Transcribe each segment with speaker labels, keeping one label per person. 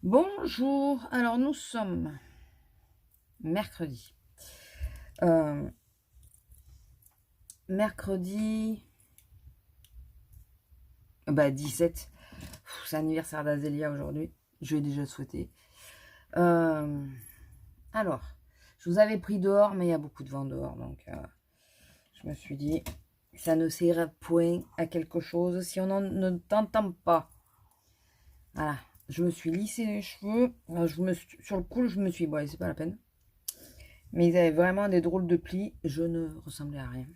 Speaker 1: Bonjour, alors nous sommes mercredi. Mercredi 17. C'est l'anniversaire d'Azélia aujourd'hui. Je lui ai déjà souhaité. Alors, je vous avais pris dehors, mais il y a beaucoup de vent dehors. Donc, je me suis dit, ça ne sert point à quelque chose si on ne t'entend pas. Voilà, je me suis lissé les cheveux. Sur le cou, je me suis dit, bon, allez, c'est pas la peine. Mais ils avaient vraiment des drôles de plis. Je ne ressemblais à rien.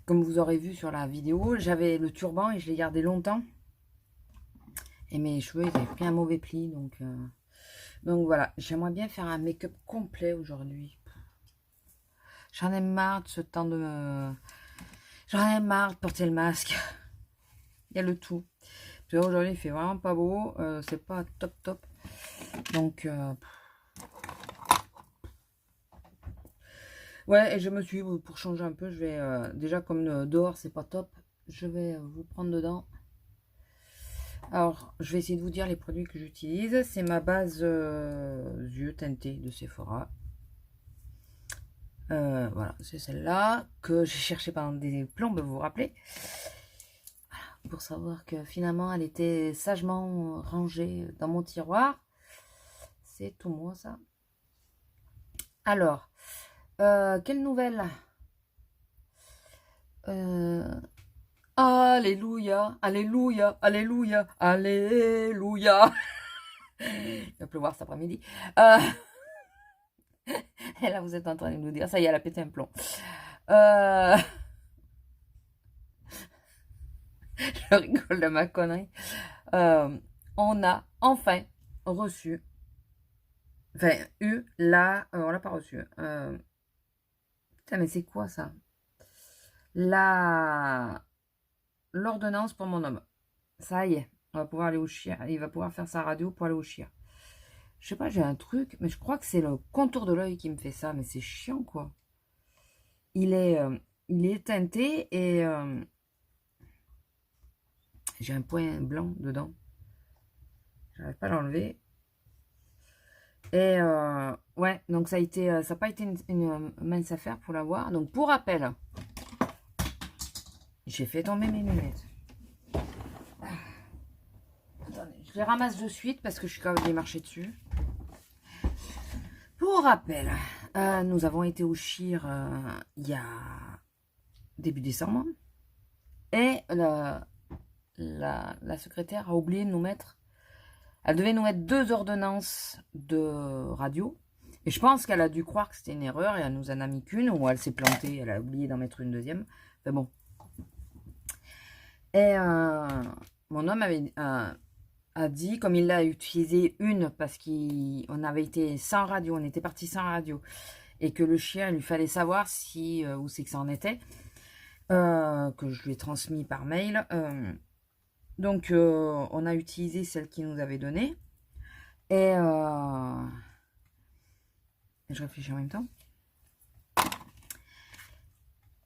Speaker 1: Comme vous aurez vu sur la vidéo, j'avais le turban et je l'ai gardé longtemps. Et mes cheveux, ils avaient pris un mauvais pli. Donc voilà, j'aimerais bien faire un make-up complet aujourd'hui. J'en ai marre de ce temps de me... J'en ai marre de porter le masque. Il y a le tout. Aujourd'hui, il fait vraiment pas beau. C'est pas top top. Donc... Ouais, et je me suis dit, pour changer un peu, je vais... déjà, comme dehors, c'est pas top, je vais vous prendre dedans. Alors, je vais essayer de vous dire les produits que j'utilise. C'est ma base yeux teintés de Sephora. Voilà, c'est celle-là que j'ai cherchée pendant des plombes, vous vous rappelez. Voilà, pour savoir que finalement, elle était sagement rangée dans mon tiroir. C'est tout moi, ça. Alors, quelle nouvelle Alléluia, Alléluia, Alléluia, Alléluia. Il va pleuvoir cet après-midi. Et là, vous êtes en train de nous dire, ça y est, elle a pété un plomb. Je rigole de ma connerie. On a enfin reçu, on l'a pas reçu. Putain, mais c'est quoi ça? L'ordonnance pour mon homme. Ça y est, on va pouvoir aller au chien. Il va pouvoir faire sa radio pour aller au chien. Je sais pas, j'ai un truc, mais je crois que c'est le contour de l'œil qui me fait ça, mais c'est chiant, quoi. Il est, euh, il est teinté et j'ai un point blanc dedans. J'arrive pas à l'enlever. Et ouais, donc ça n'a pas été une mince affaire pour l'avoir. Donc pour rappel, j'ai fait tomber mes lunettes. Attendez, je les ramasse de suite parce que je suis quand même marché dessus. Pour rappel, nous avons été au CHIR il y a début décembre. Et la secrétaire a oublié de nous mettre... Elle devait nous mettre 2 ordonnances de radio. Et je pense qu'elle a dû croire que c'était une erreur et elle nous en a mis qu'une, ou elle s'est plantée, elle a oublié d'en mettre une deuxième. Enfin bon. Et mon homme a dit, comme il l'a utilisé une parce qu'on avait été sans radio, on était parti sans radio, et que le chien, il lui fallait savoir si où c'est que ça en était, que je lui ai transmis par mail. Donc, on a utilisé celle qu'il nous avait donnée. Et je réfléchis en même temps.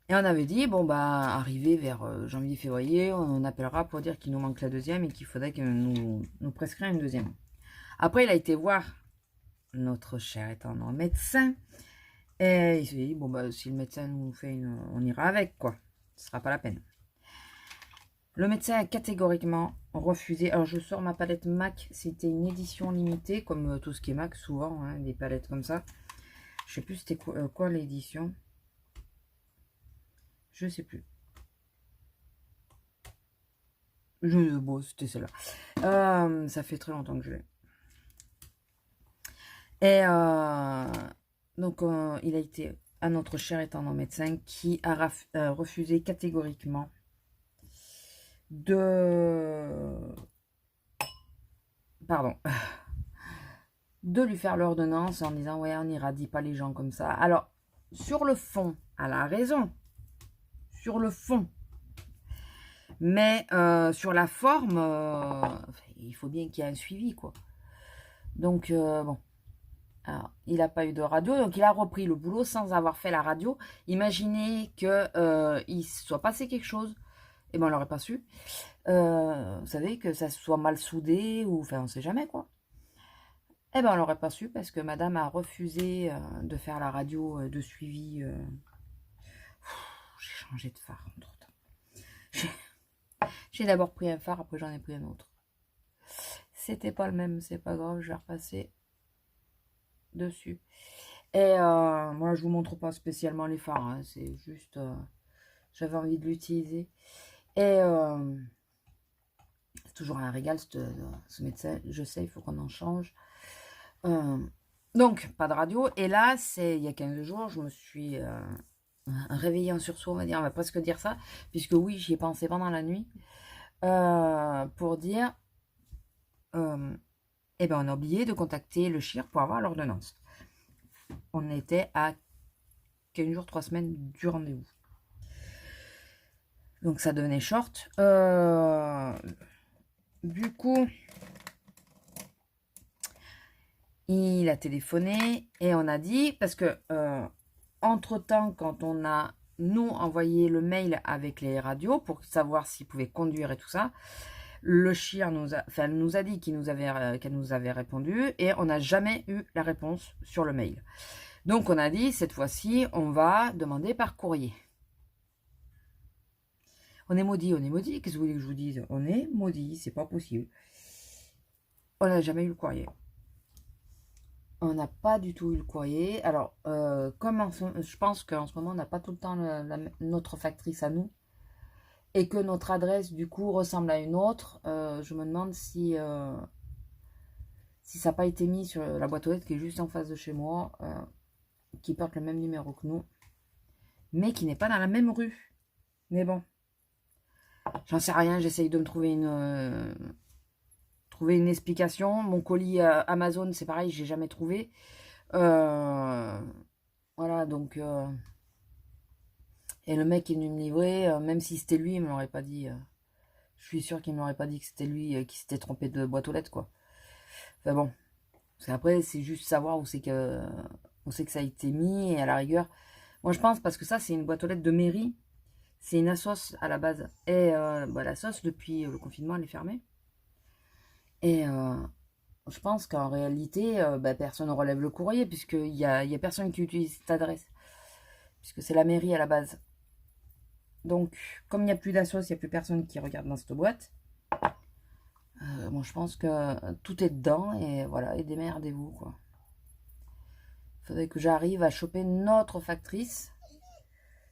Speaker 1: Et on avait dit, bon, bah, arrivé vers janvier-février, on appellera pour dire qu'il nous manque la deuxième et qu'il faudrait que nous prescrire une deuxième. Après, il a été voir notre cher étant médecin. Et il s'est dit, bon, bah, si le médecin nous fait une... On ira avec, quoi. Ce sera pas la peine. Le médecin a catégoriquement refusé. Alors, je sors ma palette MAC. C'était une édition limitée, comme tout ce qui est MAC, souvent, hein, des palettes comme ça. Je sais plus c'était quoi l'édition. Je sais plus. Bon, c'était celle-là. Ça fait très longtemps que je l'ai. Et donc, il a été à notre cher étendant médecin qui a refusé catégoriquement de lui faire l'ordonnance en disant ouais, on n'irradie pas les gens comme ça. Alors, sur le fond, elle a raison. Sur le fond. Mais sur la forme, il faut bien qu'il y ait un suivi, quoi. Donc, bon. Alors, il n'a pas eu de radio, donc il a repris le boulot sans avoir fait la radio. Imaginez qu'il soit passé quelque chose Et ben on l'aurait pas su. Vous savez, que ça soit mal soudé, ou enfin on sait jamais quoi. Eh ben on l'aurait pas su parce que madame a refusé de faire la radio de suivi. J'ai changé de phare entre temps. J'ai d'abord pris un phare, après j'en ai pris un autre. C'était pas le même, c'est pas grave, je vais repasser dessus. Et moi je vous montre pas spécialement les phares, hein, c'est juste j'avais envie de l'utiliser. Et c'est toujours un régal ce médecin, je sais, il faut qu'on en change. Donc pas de radio. Et là, c'est il y a 15 jours, je me suis réveillée en sursaut, on va presque dire ça, puisque oui, j'y ai pensé pendant la nuit, pour dire eh ben on a oublié de contacter le CHIR pour avoir l'ordonnance. On était à 15 jours, 3 semaines du rendez-vous. Donc ça devenait short. Du coup, il a téléphoné et on a dit, parce que entre-temps, quand on a, nous, envoyé le mail avec les radios pour savoir s'il pouvait conduire et tout ça, le CHIR nous a dit qu'elle nous avait répondu et on n'a jamais eu la réponse sur le mail. Donc on a dit, cette fois-ci, on va demander par courrier. On est maudit, qu'est-ce que vous voulez que je vous dise? On est maudit, c'est pas possible. On n'a jamais eu le courrier. On n'a pas du tout eu le courrier. Alors, je pense qu'en ce moment, on n'a pas tout le temps notre factrice à nous. Et que notre adresse, du coup, ressemble à une autre. Je me demande si ça n'a pas été mis sur la boîte aux lettres qui est juste en face de chez moi. Qui porte le même numéro que nous. Mais qui n'est pas dans la même rue. Mais bon. J'en sais rien, j'essaye de me trouver une explication. Mon colis Amazon, c'est pareil, j'ai jamais trouvé. Voilà, donc... et le mec qui est venu me livrer, même si c'était lui, il me l'aurait pas dit. Je suis sûre qu'il ne m'aurait pas dit que c'était lui qui s'était trompé de boîte aux lettres, quoi. Enfin bon. Après, c'est juste savoir où c'est que ça a été mis, et à la rigueur... Moi, je pense, parce que ça, c'est une boîte aux lettres de mairie. C'est une assoce à la base. Et l'assoce, depuis le confinement, elle est fermée. Et je pense qu'en réalité, personne ne relève le courrier, puisqu'il y a personne qui utilise cette adresse. Puisque c'est la mairie à la base. Donc, comme il n'y a plus d'assoce, il n'y a plus personne qui regarde dans cette boîte. Bon, je pense que tout est dedans, et voilà, et démerdez-vous, quoi. Il faudrait que j'arrive à choper notre factrice.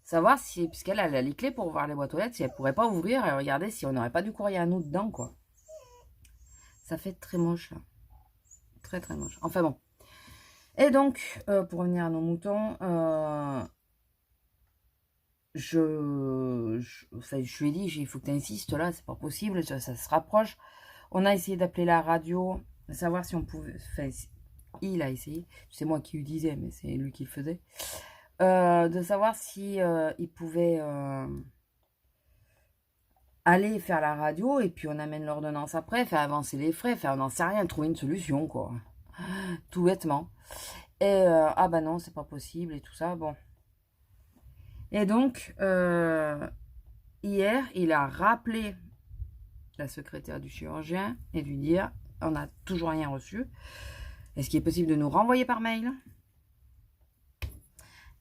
Speaker 1: Savoir si, puisqu'elle a les clés pour ouvrir les boîtes aux lettres, si elle pourrait pas ouvrir et regarder si on n'aurait pas du courrier à nous dedans, quoi. Ça fait très moche, là. Très, très moche. Enfin bon. Et donc, pour revenir à nos moutons, je lui ai dit, il faut que tu insistes là, c'est pas possible, ça se rapproche. On a essayé d'appeler la radio, savoir si on pouvait... Enfin, il a essayé, c'est moi qui lui disais, mais c'est lui qui le faisait. De savoir si il pouvait aller faire la radio, et puis on amène l'ordonnance après, faire avancer les frais, on n'en sait rien, trouver une solution, quoi. Tout bêtement. Et ah bah non, c'est pas possible, et tout ça, bon. Et donc, hier, il a rappelé la secrétaire du chirurgien et lui dire, on n'a toujours rien reçu. Est-ce qu'il est possible de nous renvoyer par mail?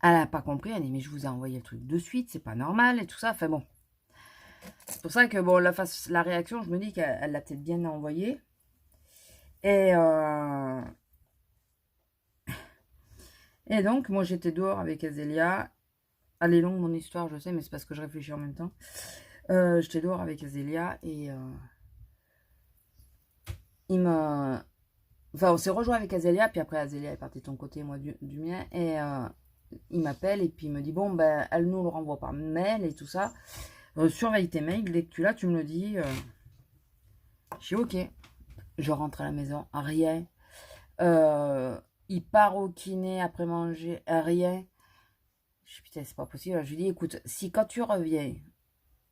Speaker 1: Elle n'a pas compris, elle dit, mais je vous ai envoyé le truc de suite, c'est pas normal, et tout ça. Enfin bon. C'est pour ça que, bon, la réaction, je me dis qu'elle l'a peut-être bien envoyé. Et donc, moi, j'étais dehors avec Azélia. Elle est longue, mon histoire, je sais, mais c'est parce que je réfléchis en même temps. J'étais dehors avec Azélia, et Enfin, on s'est rejoint avec Azélia, puis après, Azélia est partie de ton côté, moi du mien, et il m'appelle, et puis il me dit, bon, ben, elle nous le renvoie par mail, et tout ça. Surveille tes mails, dès que tu l'as, tu me le dis. Je suis ok. Je rentre à la maison, rien. Il part au kiné après manger, rien. Je suis putain, c'est pas possible. Je lui dis, écoute, si quand tu reviens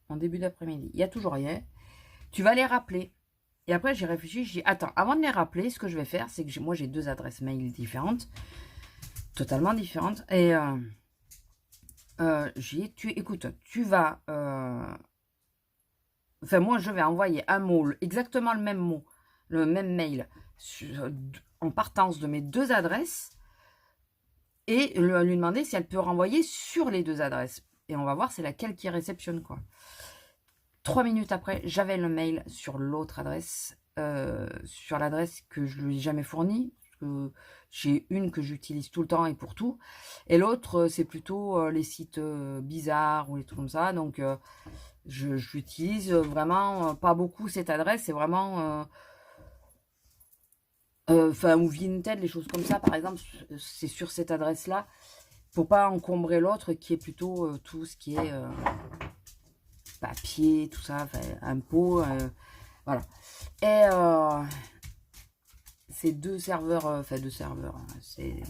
Speaker 1: en début d'après-midi, il y a toujours rien, tu vas les rappeler. Et après, j'ai réfléchi, j'ai dit, attends, avant de les rappeler, ce que je vais faire, c'est que moi, j'ai 2 adresses mail différentes, totalement différentes. Et j'ai dit, écoute, tu vas Enfin, moi, je vais envoyer un mot, exactement le même mot, le même mail, en partance de mes 2 adresses, et lui demander si elle peut renvoyer sur les 2 adresses. Et on va voir c'est laquelle qui réceptionne, quoi. 3 minutes après, j'avais le mail sur l'autre adresse, sur l'adresse que je lui ai jamais fournie. J'ai une que j'utilise tout le temps et pour tout. Et l'autre, c'est plutôt les sites bizarres ou les trucs comme ça. Donc, j'utilise vraiment pas beaucoup cette adresse. C'est vraiment... Enfin, ou Vinted, les choses comme ça, par exemple, c'est sur cette adresse-là. Pour pas encombrer l'autre qui est plutôt tout ce qui est papier, tout ça, impôts, voilà. Et c'est 2 serveurs, enfin 2 serveurs, hein, c'est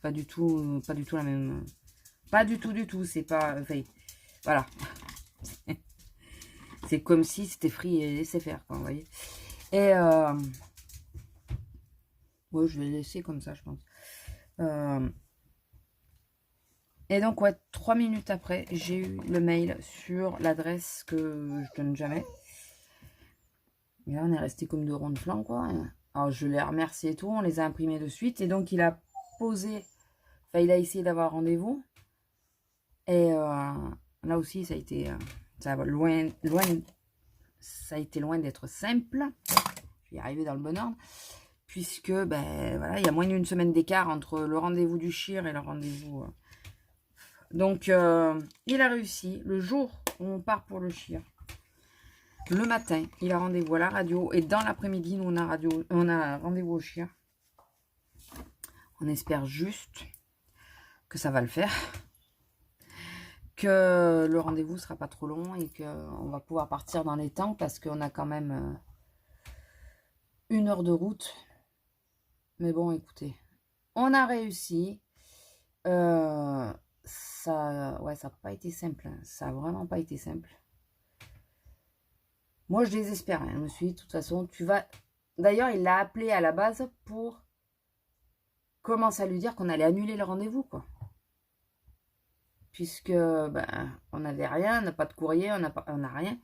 Speaker 1: pas du tout la même, pas du tout, c'est pas, enfin, voilà. C'est comme si c'était Free et laisser faire, quoi, vous voyez. Et ouais, je vais le laisser comme ça, je pense. Et donc, ouais, 3 minutes après, j'ai eu le mail sur l'adresse que je donne jamais. Et là, on est resté comme 2 ronds de flanc, quoi. Alors, je l'ai remercié et tout, on les a imprimés de suite. Et donc, il a posé, enfin, il a essayé d'avoir rendez-vous. Et là aussi, ça a été, ça a été loin d'être simple. Je vais y arriver dans le bon ordre. Puisque, ben, voilà, il y a moins d'une semaine d'écart entre le rendez-vous du chir et le rendez-vous... Donc, il a réussi. Le jour où on part pour le chir, le matin, il a rendez-vous à la radio. Et dans l'après-midi, nous, on a rendez-vous au chir. On espère juste que ça va le faire. Que le rendez-vous sera pas trop long et qu'on va pouvoir partir dans les temps. Parce qu'on a quand même 1 heure de route. Mais bon, écoutez, on a réussi. Ouais, ça n'a pas été simple. Hein. Ça n'a vraiment pas été simple. Moi, je désespérais. Hein. Je me suis dit, de toute façon, tu vas... D'ailleurs, il l'a appelé à la base pour commencer à lui dire qu'on allait annuler le rendez-vous, quoi. Puisque, ben, on n'avait rien, on n'a pas de courrier, on n'a rien.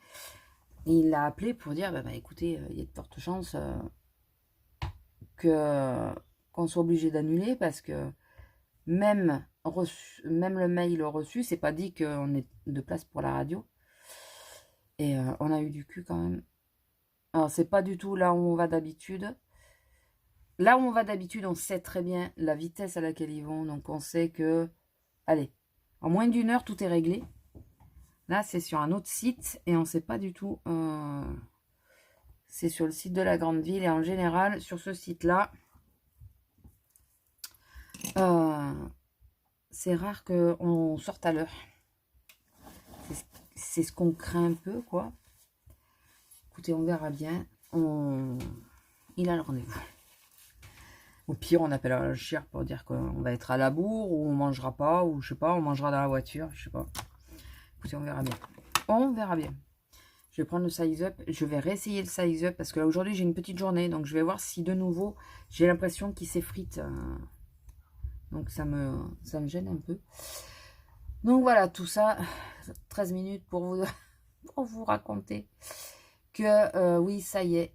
Speaker 1: Et il l'a appelé pour dire, ben, écoutez, il y a de fortes chances qu'on soit obligé d'annuler parce que même le mail reçu, c'est pas dit qu'on ait de place pour la radio. Et on a eu du cul quand même. Alors, c'est pas du tout là où on va d'habitude. Là où on va d'habitude, on sait très bien la vitesse à laquelle ils vont. Donc, on sait que, allez, en moins d'1 heure, tout est réglé. Là, c'est sur un autre site et on sait pas du tout. C'est sur le site de la grande ville. Et en général, sur ce site-là, c'est rare qu'on sorte à l'heure. C'est ce qu'on craint un peu, quoi. Écoutez, on verra bien. Il a le rendez-vous. Au pire, on appellera le chien pour dire qu'on va être à la bourre, ou on mangera pas, ou je sais pas, on mangera dans la voiture, je sais pas. Écoutez, on verra bien. On verra bien. Je vais prendre le size up. Je vais réessayer le size up, parce que là, aujourd'hui, j'ai une petite journée, donc je vais voir si de nouveau, j'ai l'impression qu'il s'effrite. Donc, ça me gêne un peu. Donc, voilà, tout ça, 13 minutes pour vous raconter que, oui, ça y est,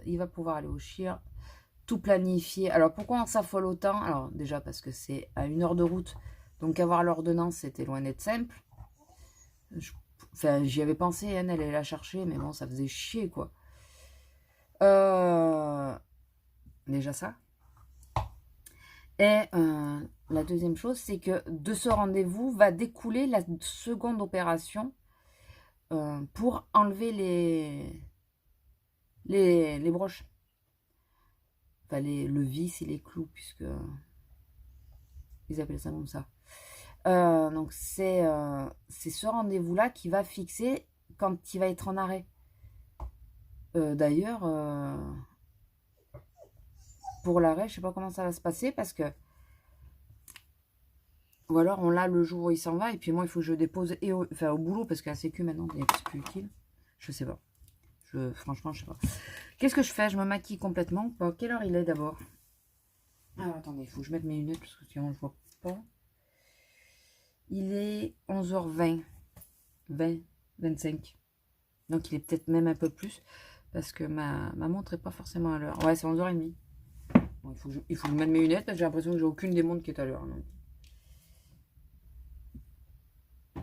Speaker 1: il va pouvoir aller au chien. Tout planifié. Alors, pourquoi on s'affole autant? Alors, déjà, parce que c'est à 1 heure de route. Donc, avoir l'ordonnance, c'était loin d'être simple. Enfin, j'y avais pensé, elle allait la chercher, mais bon, ça faisait chier, quoi. Déjà ça. Et la deuxième chose, c'est que de ce rendez-vous va découler la seconde opération pour enlever les broches. Enfin, le vis et les clous, puisque ils appellent ça comme ça. Donc, c'est ce rendez-vous-là qui va fixer quand il va être en arrêt. D'ailleurs, pour l'arrêt, je sais pas comment ça va se passer, parce que... Ou alors, on l'a le jour où il s'en va, et puis moi, il faut que je dépose au boulot, parce qu'à la sécu, maintenant, c'est plus utile. Je sais pas. Franchement, je sais pas. Qu'est-ce que je fais? Je me maquille complètement. Bon, quelle heure il est d'abord? Alors, attendez, il faut que je mette mes lunettes, parce que sinon, je vois pas. Il est 11h20. 25. Donc, il est peut-être même un peu plus. Parce que ma montre n'est pas forcément à l'heure. Ouais, c'est 11h30. Bon, il faut que je mette mes lunettes parce que j'ai l'impression que j'ai aucune des montres qui est à l'heure.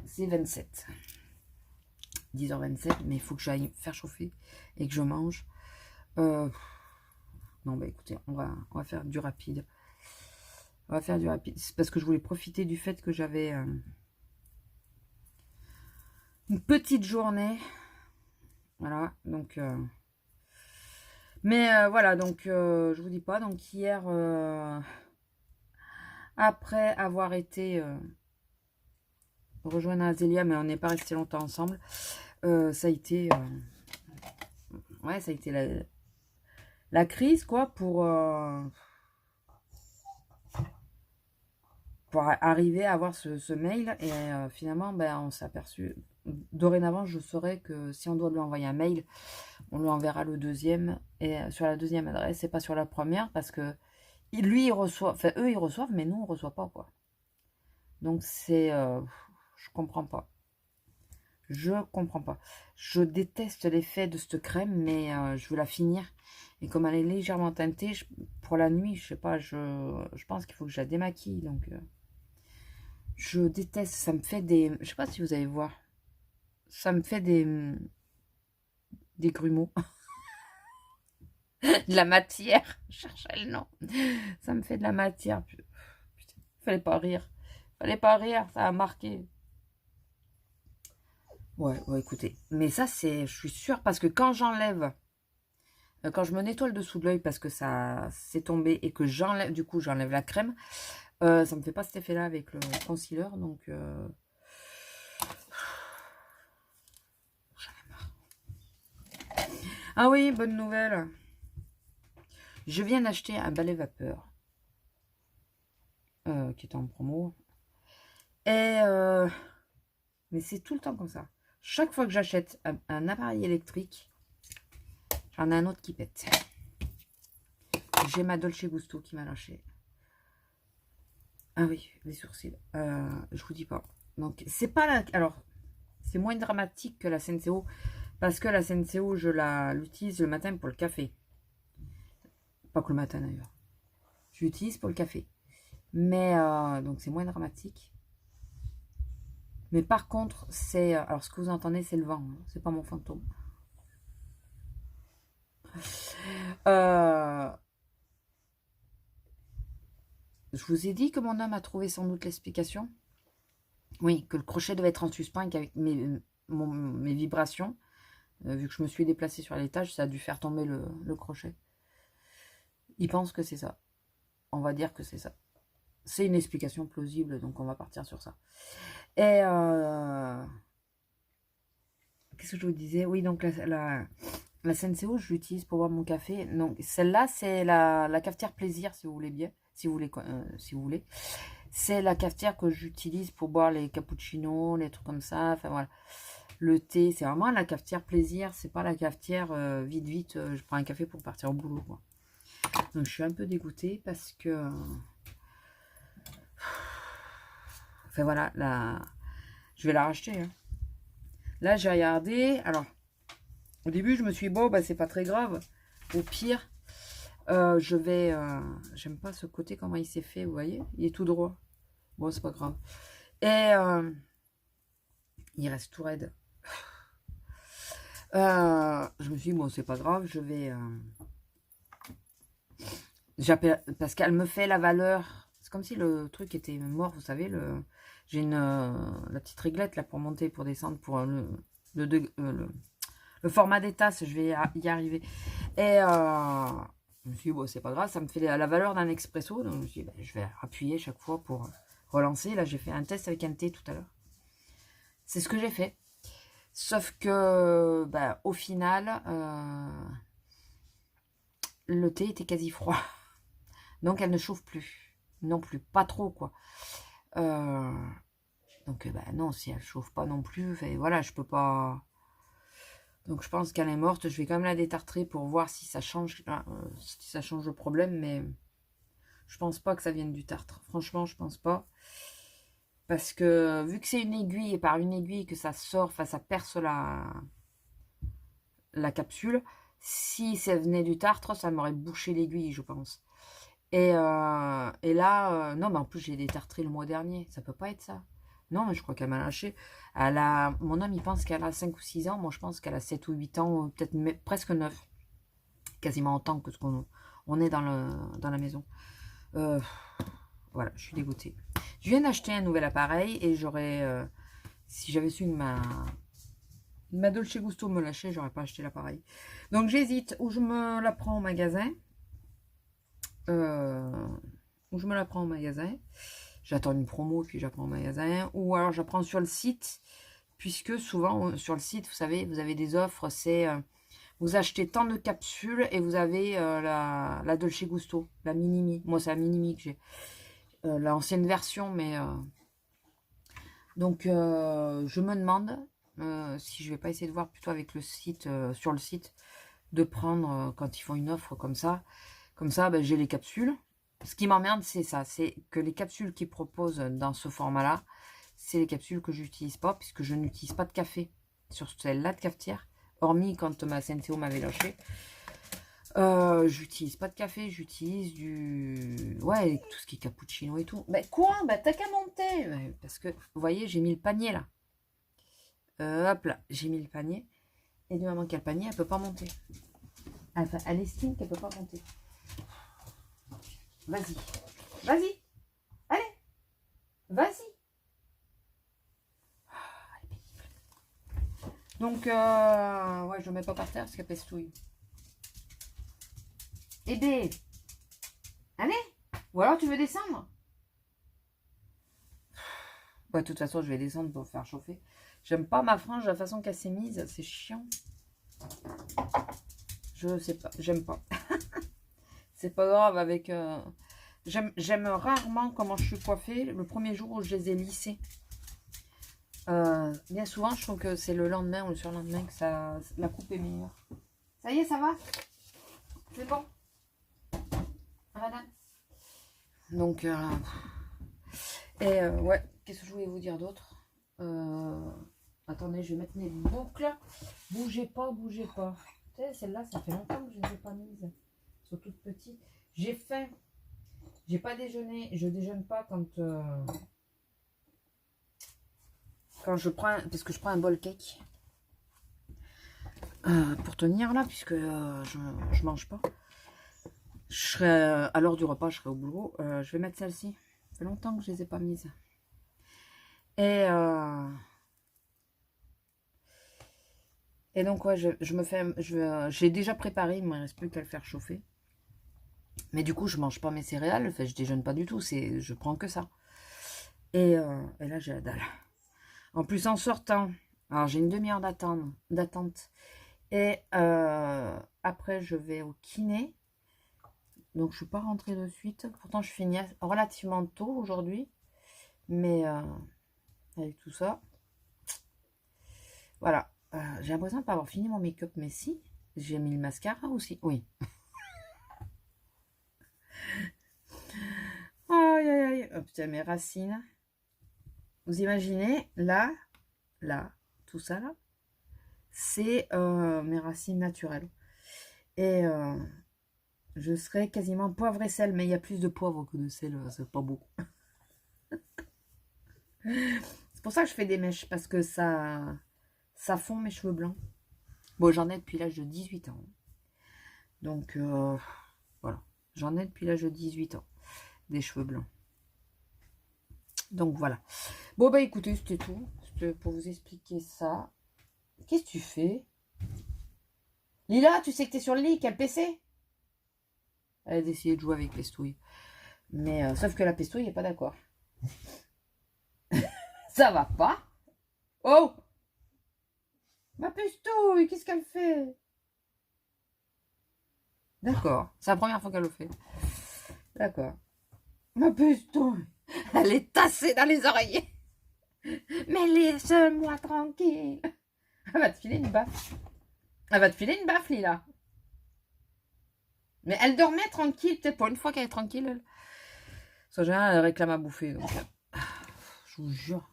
Speaker 1: C'est 27. 10h27, mais il faut que j'aille faire chauffer et que je mange. Non, bah écoutez, on va faire du rapide. On va faire du rapide. C'est parce que je voulais profiter du fait que j'avais une petite journée. Voilà, donc... Mais voilà, donc je vous dis pas. Donc hier, après avoir été rejoindre Azélia, mais on n'est pas resté longtemps ensemble, ça a été... ouais, ça a été la crise, quoi, pour arriver à avoir ce mail. Et finalement, ben, on s'est aperçu... Dorénavant, je saurais que si on doit lui envoyer un mail, on lui enverra le deuxième, et sur la deuxième adresse, et pas sur la première, parce que lui, il reçoit... Enfin, eux, ils reçoivent, mais nous, on reçoit pas, quoi. Donc, c'est... je comprends pas. Je comprends pas. Je déteste l'effet de cette crème, mais je veux la finir. Et comme elle est légèrement teintée, pour la nuit, je sais pas, je pense qu'il faut que je la démaquille. Donc, je déteste. Ça me fait des... Je sais pas si vous allez voir. Ça me fait des grumeaux. De la matière. Je cherchais le nom. Ça me fait de la matière. Putain, fallait pas rire. Fallait pas rire, ça a marqué. Ouais, écoutez. Mais ça, je suis sûre, parce que quand j'enlève... Quand je me nettoie le dessous de l'œil parce que ça s'est tombé et que j'enlève, du coup, j'enlève la crème, ça me fait pas cet effet-là avec le concealer, donc j'en ai marre. Ah oui, bonne nouvelle. Je viens d'acheter un balai vapeur qui est en promo. Et mais c'est tout le temps comme ça. Chaque fois que j'achète un appareil électrique, j'en ai un autre qui pète. J'ai ma Dolce Gusto qui m'a lâché. Ah oui, les sourcils. Je vous dis pas. Donc, c'est pas la... Alors, c'est moins dramatique que la Senseo. Parce que la Senseo, je l'utilise le matin pour le café. Pas que le matin d'ailleurs. Je l'utilise pour le café. Mais, donc c'est moins dramatique. Mais par contre, c'est... alors, ce que vous entendez, c'est le vent. Hein. C'est pas mon fantôme. Je vous ai dit que mon homme a trouvé sans doute l'explication. Oui, que le crochet devait être en suspens et qu'avec mes vibrations, vu que je me suis déplacée sur l'étage, ça a dû faire tomber le crochet. Il pense que c'est ça. On va dire que c'est ça. C'est une explication plausible, donc on va partir sur ça. Et qu'est-ce que je vous disais? Oui, donc la Senseo, je l'utilise pour boire mon café. Donc celle-là, c'est la cafetière plaisir, si vous voulez bien, si vous voulez. C'est la cafetière que j'utilise pour boire les cappuccinos, les trucs comme ça. Enfin voilà, le thé, c'est vraiment la cafetière plaisir. C'est pas la cafetière vite, je prends un café pour partir au boulot, quoi. Donc je suis un peu dégoûtée parce que... Enfin voilà, je vais la racheter. Hein. Là, j'ai regardé. Alors, au début, je me suis dit, bon, bah, c'est pas très grave. Au pire, je vais... J'aime pas ce côté, comment il s'est fait, vous voyez? Il est tout droit. Bon, c'est pas grave. Et il reste tout raide. Je me suis dit, bon, c'est pas grave, je vais... J'appelle... Parce qu'elle me fait la valeur... C'est comme si le truc était mort, vous savez, j'ai la petite réglette là pour monter, pour descendre, pour le format des tasses, je vais y arriver. Et je me suis dit, bon, c'est pas grave, ça me fait la valeur d'un expresso. Donc je me suis dit, ben, je vais appuyer chaque fois pour relancer. Là, j'ai fait un test avec un thé tout à l'heure. C'est ce que j'ai fait. Sauf que, ben, au final, le thé était quasi froid. Donc, elle ne chauffe plus. Non plus, pas trop, quoi. Donc, bah, non, si elle chauffe pas non plus, voilà, je peux pas... Donc, je pense qu'elle est morte. Je vais quand même la détartrer pour voir si ça change, le problème, mais je pense pas que ça vienne du tartre. Franchement, je pense pas. Parce que, vu que c'est une aiguille, et par une aiguille que ça sort, enfin, ça perce la capsule. Si ça venait du tartre, ça m'aurait bouché l'aiguille, je pense. Et là, non, mais en plus, j'ai détartré le mois dernier. Ça peut pas être ça. Non, mais je crois qu'elle m'a lâché. Mon homme, il pense qu'elle a 5 ou 6 ans. Moi, je pense qu'elle a 7 ou 8 ans, peut-être presque 9. Quasiment autant que ce qu'on on est dans la maison. Voilà, je suis dégoûtée. Je viens d'acheter un nouvel appareil et j'aurais... si j'avais su ma Dolce Gusto me lâchait, j'aurais pas acheté l'appareil. Donc j'hésite où je me la prends au magasin. J'attends une promo puis j'apprends au magasin. Ou alors j'apprends sur le site. Puisque souvent sur le site, vous savez, vous avez des offres. C'est vous achetez tant de capsules et vous avez la Dolce Gusto, la Minimi. Moi c'est la Minimi que j'ai. L'ancienne version, mais... Donc je me demande... si je vais pas essayer de voir plutôt avec le site, sur le site, de prendre quand ils font une offre comme ça. Comme ça, ben, j'ai les capsules. Ce qui m'emmerde, c'est ça. C'est que les capsules qu'ils proposent dans ce format-là, c'est les capsules que j'utilise pas, puisque je n'utilise pas de café sur celle-là de cafetière. Hormis quand ma Senseo m'avait lâché. J'utilise pas de café, j'utilise du... Ouais, tout ce qui est cappuccino et tout. Ben quoi? Ben t'as qu'à monter. Ouais, parce que, vous voyez, j'ai mis le panier là. Hop là, j'ai mis le panier. Et du moment qu'il y a le panier, elle peut pas monter. Enfin, elle estime qu'elle peut pas monter. Vas-y. Vas-y. Allez. Vas-y. Donc, ouais, je ne mets pas par terre parce qu'elle pestouille. Eh ben, allez. Ou alors tu veux descendre? Ouais, de toute façon, je vais descendre pour faire chauffer. J'aime pas ma frange, la façon qu'elle s'est mise. C'est chiant. Je sais pas, j'aime pas. C'est pas grave avec... J'aime rarement comment je suis coiffée. Le premier jour où je les ai lissées. Bien souvent, je trouve que c'est le lendemain ou le surlendemain que la coupe est meilleure. Ça y est, ça va? C'est bon? Madame. Donc, ouais, qu'est-ce que je voulais vous dire d'autre? Attendez, je vais mettre mes boucles. Bougez pas, bougez pas. Tu sais, celle-là, ça fait longtemps que je ne les ai pas mises. Elles sont toutes petites. J'ai faim. J'ai pas déjeuné. Je déjeune pas quand je prends... Parce que je prends un bol cake. Pour tenir là, puisque je mange pas. Je serai à l'heure du repas, je serai au boulot. Je vais mettre celle-ci. Ça fait longtemps que je les ai pas mises. Et donc, ouais, j'ai déjà préparé, il ne me reste plus qu'à le faire chauffer. Mais du coup, je mange pas mes céréales, enfin, je déjeune pas du tout, je prends que ça. Et là, j'ai la dalle. En plus, en sortant, alors j'ai une demi-heure d'attente. Et après, je vais au kiné. Donc, je ne suis pas rentrée de suite. Pourtant, je finis relativement tôt aujourd'hui. Mais avec tout ça, voilà. J'ai l'impression de ne pas avoir fini mon make-up, mais si. J'ai mis le mascara aussi. Oui. Aïe, aïe, aïe. Oh putain, mes racines. Vous imaginez, là, tout ça, là, c'est mes racines naturelles. Et je serais quasiment poivre et sel, mais il y a plus de poivre que de sel, c'est pas beaucoup. C'est pour ça que je fais des mèches, parce que ça fond mes cheveux blancs. Bon, j'en ai depuis l'âge de 18 ans. Donc, voilà. J'en ai depuis l'âge de 18 ans. Des cheveux blancs. Donc, voilà. Bon, bah écoutez, c'était tout. C'était pour vous expliquer ça. Qu'est-ce que tu fais? Lila, tu sais que t'es sur le lit, quel PC? Elle a décidé de jouer avec Pestouille. Mais, sauf que la Pestouille n'est pas d'accord. Ça va pas? Oh! Ma Pestouille, qu'est-ce qu'elle fait? D'accord, c'est la première fois qu'elle le fait. D'accord. Ma Pestouille, elle est tassée dans les oreillers. Mais laisse-moi tranquille. Elle va te filer une baffe. Elle va te filer une baffe, Lila. Mais elle dormait tranquille, peut-être pour une fois qu'elle est tranquille. Elle. En général, elle réclame à bouffer. Donc, je vous jure.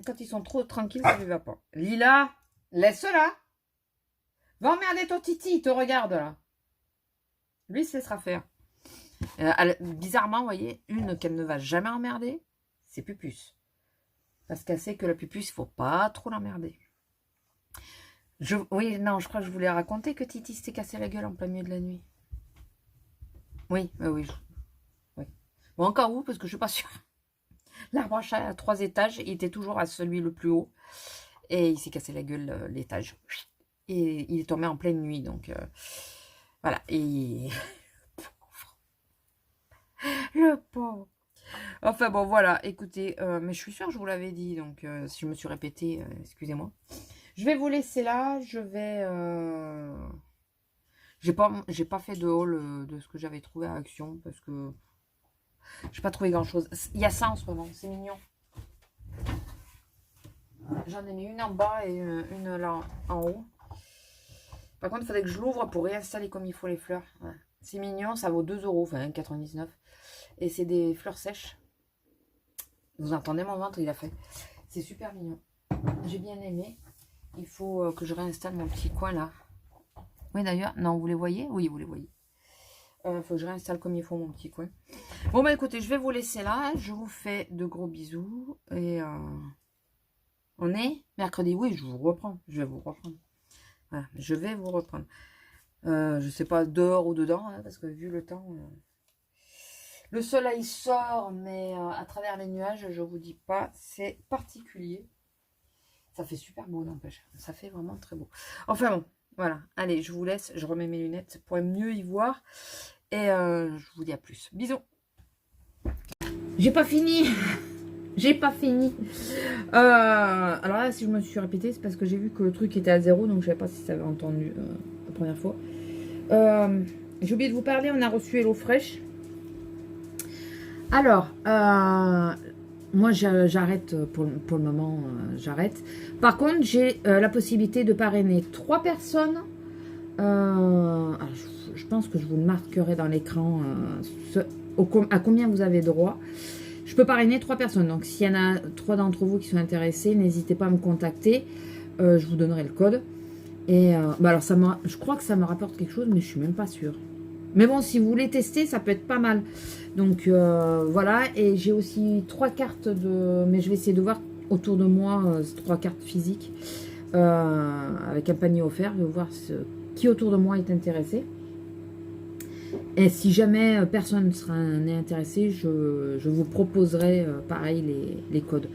Speaker 1: Quand ils sont trop tranquilles, ça ne lui va pas. Lila, laisse-la. Va emmerder ton titi, il te regarde là. Lui, il se laissera faire. Bizarrement, vous voyez, une qu'elle ne va jamais emmerder, c'est Pupus. Parce qu'elle sait que la Pupus, il ne faut pas trop l'emmerder. Oui, non, je crois que je voulais raconter que Titi s'était cassé la gueule en plein milieu de la nuit. Oui, oui. Oui. Bon, encore où, parce que je ne suis pas sûre. L'arbre à chat à 3 étages, il était toujours à celui le plus haut. Et il s'est cassé la gueule l'étage. Et il est tombé en pleine nuit, donc voilà. Et le pauvre. Enfin bon, voilà, écoutez, mais je suis sûre que je vous l'avais dit, donc si je me suis répétée, excusez-moi. Je vais vous laisser là, je vais... J'ai pas fait de haul de ce que j'avais trouvé à Action, parce que j'ai pas trouvé grand-chose. Il y a ça en ce moment, c'est mignon. J'en ai mis une en bas et une là en haut. Par contre, il faudrait que je l'ouvre pour réinstaller comme il faut les fleurs. Ouais. C'est mignon, ça vaut 2 €, enfin 1,99 €. Et c'est des fleurs sèches. Vous entendez mon ventre, il a fait. C'est super mignon. J'ai bien aimé. Il faut que je réinstalle mon petit coin là. Oui d'ailleurs, non, vous les voyez? Oui, vous les voyez. Il faut que je réinstalle comme il faut mon petit coin. Bon bah écoutez, je vais vous laisser là. Je vous fais de gros bisous. Et on est mercredi. Oui, je vous reprends. Je vais vous reprendre. Voilà, je vais vous reprendre. Je sais pas dehors ou dedans, hein, parce que vu le temps... Le soleil sort, mais à travers les nuages, je vous dis pas, c'est particulier. Ça fait super beau, n'empêche. Ça fait vraiment très beau. Enfin bon, voilà. Allez, je vous laisse. Je remets mes lunettes pour mieux y voir. Et je vous dis à plus. Bisous. J'ai pas fini. J'ai pas fini. Alors là, si je me suis répétée, c'est parce que j'ai vu que le truc était à 0. Donc je savais pas si ça avait entendu la première fois. J'ai oublié de vous parler. On a reçu HelloFresh. Alors, moi j'arrête pour le moment, j'arrête. Par contre, j'ai la possibilité de parrainer 3 personnes. Alors, je pense que je vous le marquerai dans l'écran à combien vous avez droit. Je peux parrainer 3 personnes. Donc, s'il y en a 3 d'entre vous qui sont intéressés, n'hésitez pas à me contacter. Je vous donnerai le code. Et bah alors, je crois que ça me rapporte quelque chose, mais je suis même pas sûre. Mais bon, si vous voulez tester, ça peut être pas mal. Donc voilà, et j'ai aussi 3 cartes de... Mais je vais essayer de voir autour de moi 3 cartes physiques avec un panier offert. Je vais voir qui autour de moi est intéressé. Et si jamais personne n'est intéressé, je vous proposerai pareil les codes.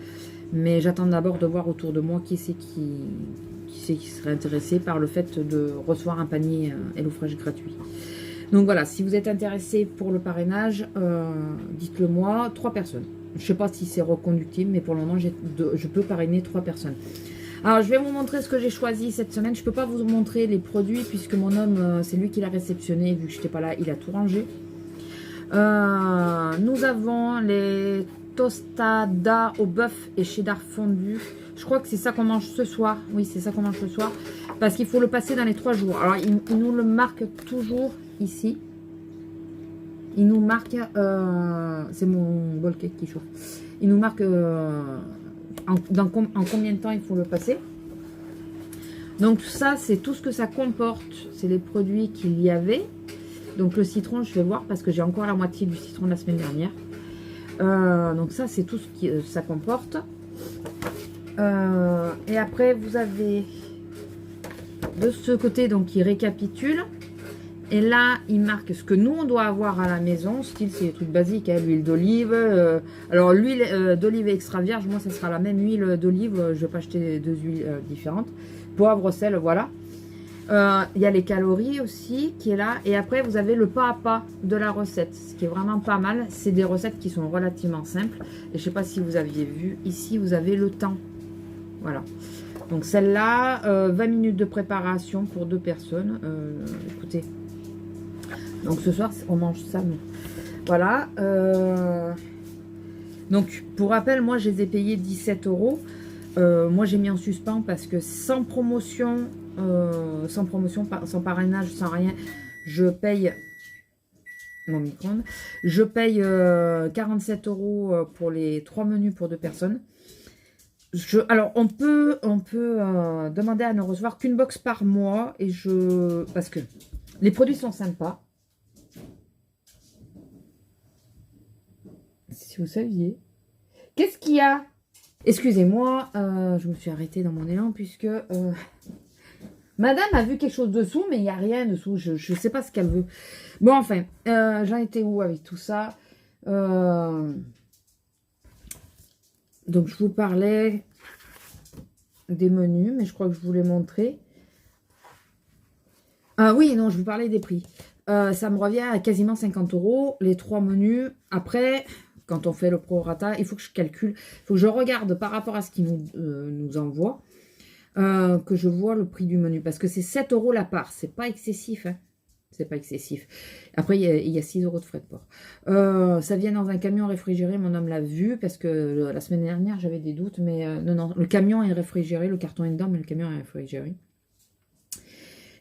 Speaker 1: Mais j'attends d'abord de voir autour de moi qui serait intéressé par le fait de recevoir un panier HelloFresh gratuit. Donc voilà, si vous êtes intéressé pour le parrainage, dites-le moi, 3 personnes. Je ne sais pas si c'est reconductible, mais pour le moment, je peux parrainer 3 personnes. Alors, je vais vous montrer ce que j'ai choisi cette semaine. Je ne peux pas vous montrer les produits, puisque mon homme, c'est lui qui l'a réceptionné. Vu que je n'étais pas là, il a tout rangé. Nous avons les tostadas au bœuf et cheddar fondu. Je crois que c'est ça qu'on mange ce soir. Oui, c'est ça qu'on mange ce soir. Parce qu'il faut le passer dans les 3 jours. Alors, il nous le marque toujours ici. Il nous marque... c'est mon bol cake qui chauffe. Il nous marque en combien de temps il faut le passer. Donc, ça, c'est tout ce que ça comporte. C'est les produits qu'il y avait. Donc, le citron, je vais voir parce que j'ai encore la moitié du citron de la semaine dernière. Donc, ça, c'est tout ce que ça comporte. Et après, vous avez de ce côté, donc, qui récapitule. Et là, il marque ce que nous, on doit avoir à la maison. Style, c'est des trucs basiques, hein, l'huile d'olive. Alors, l'huile d'olive extra vierge, moi, ça sera la même huile d'olive. Je ne vais pas acheter 2 huiles différentes. Poivre, sel, voilà. Il y a les calories aussi qui est là. Et après, vous avez le pas à pas de la recette. Ce qui est vraiment pas mal. C'est des recettes qui sont relativement simples. Et je ne sais pas si vous aviez vu. Ici, vous avez le temps. Voilà. Donc, celle-là, 20 minutes de préparation pour 2 personnes. Écoutez. Donc, ce soir, on mange ça. Mais... Voilà. Donc, pour rappel, moi, je les ai payés 17 €. Moi, j'ai mis en suspens parce que sans promotion, sans parrainage, sans rien, je paye mon micro-ondes. Je paye 47 € pour les 3 menus pour 2 personnes. Alors, on peut demander à ne recevoir qu'une box par mois. Et parce que les produits sont sympas. Si vous saviez. Qu'est-ce qu'il y a? Excusez-moi, je me suis arrêtée dans mon élan puisque madame a vu quelque chose dessous, mais il n'y a rien dessous. Je ne sais pas ce qu'elle veut. Bon, enfin, j'en étais où avec tout ça? Donc, je vous parlais des menus, mais je crois que je vous l'ai montré. Ah oui, non, je vous parlais des prix. Ça me revient à quasiment 50 €, les 3 menus. Après, quand on fait le prorata, il faut que je calcule. Il faut que je regarde par rapport à ce qu'ils nous envoient, que je vois le prix du menu. Parce que c'est 7 € la part. C'est pas excessif, hein. C'est pas excessif. Après, il y a 6 € de frais de port. Ça vient dans un camion réfrigéré. Mon homme l'a vu parce que la semaine dernière, j'avais des doutes. Mais non, le camion est réfrigéré. Le carton est dedans, mais le camion est réfrigéré.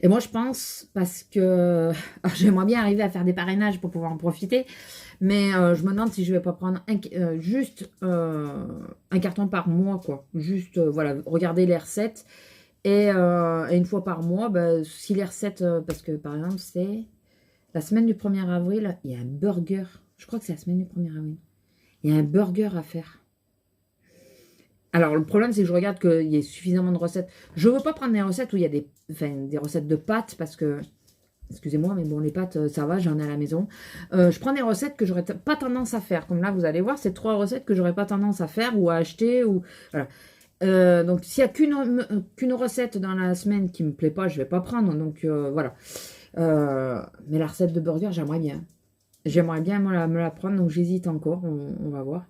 Speaker 1: Et moi, je pense, parce que j'aimerais bien arriver à faire des parrainages pour pouvoir en profiter, mais je me demande si je vais pas prendre juste un carton par mois, quoi. Juste, voilà, regarder les recettes. Et une fois par mois, bah, si les recettes, parce que par exemple, c'est la semaine du 1er avril, il y a un burger. Je crois que c'est la semaine du 1er avril. Il y a un burger à faire. Alors, le problème, c'est que je regarde qu'il y ait suffisamment de recettes. Je ne veux pas prendre des recettes où il y a des recettes de pâtes, parce que, excusez-moi, mais bon, les pâtes, ça va, j'en ai à la maison. Je prends des recettes que j'aurais pas tendance à faire. Comme là, vous allez voir, c'est 3 recettes que j'aurais pas tendance à faire ou à acheter. Ou voilà. Donc, s'il n'y a qu'une recette dans la semaine qui me plaît pas, je vais pas prendre. Donc, voilà. Mais la recette de burger, j'aimerais bien. J'aimerais bien me la prendre, donc j'hésite encore. On va voir.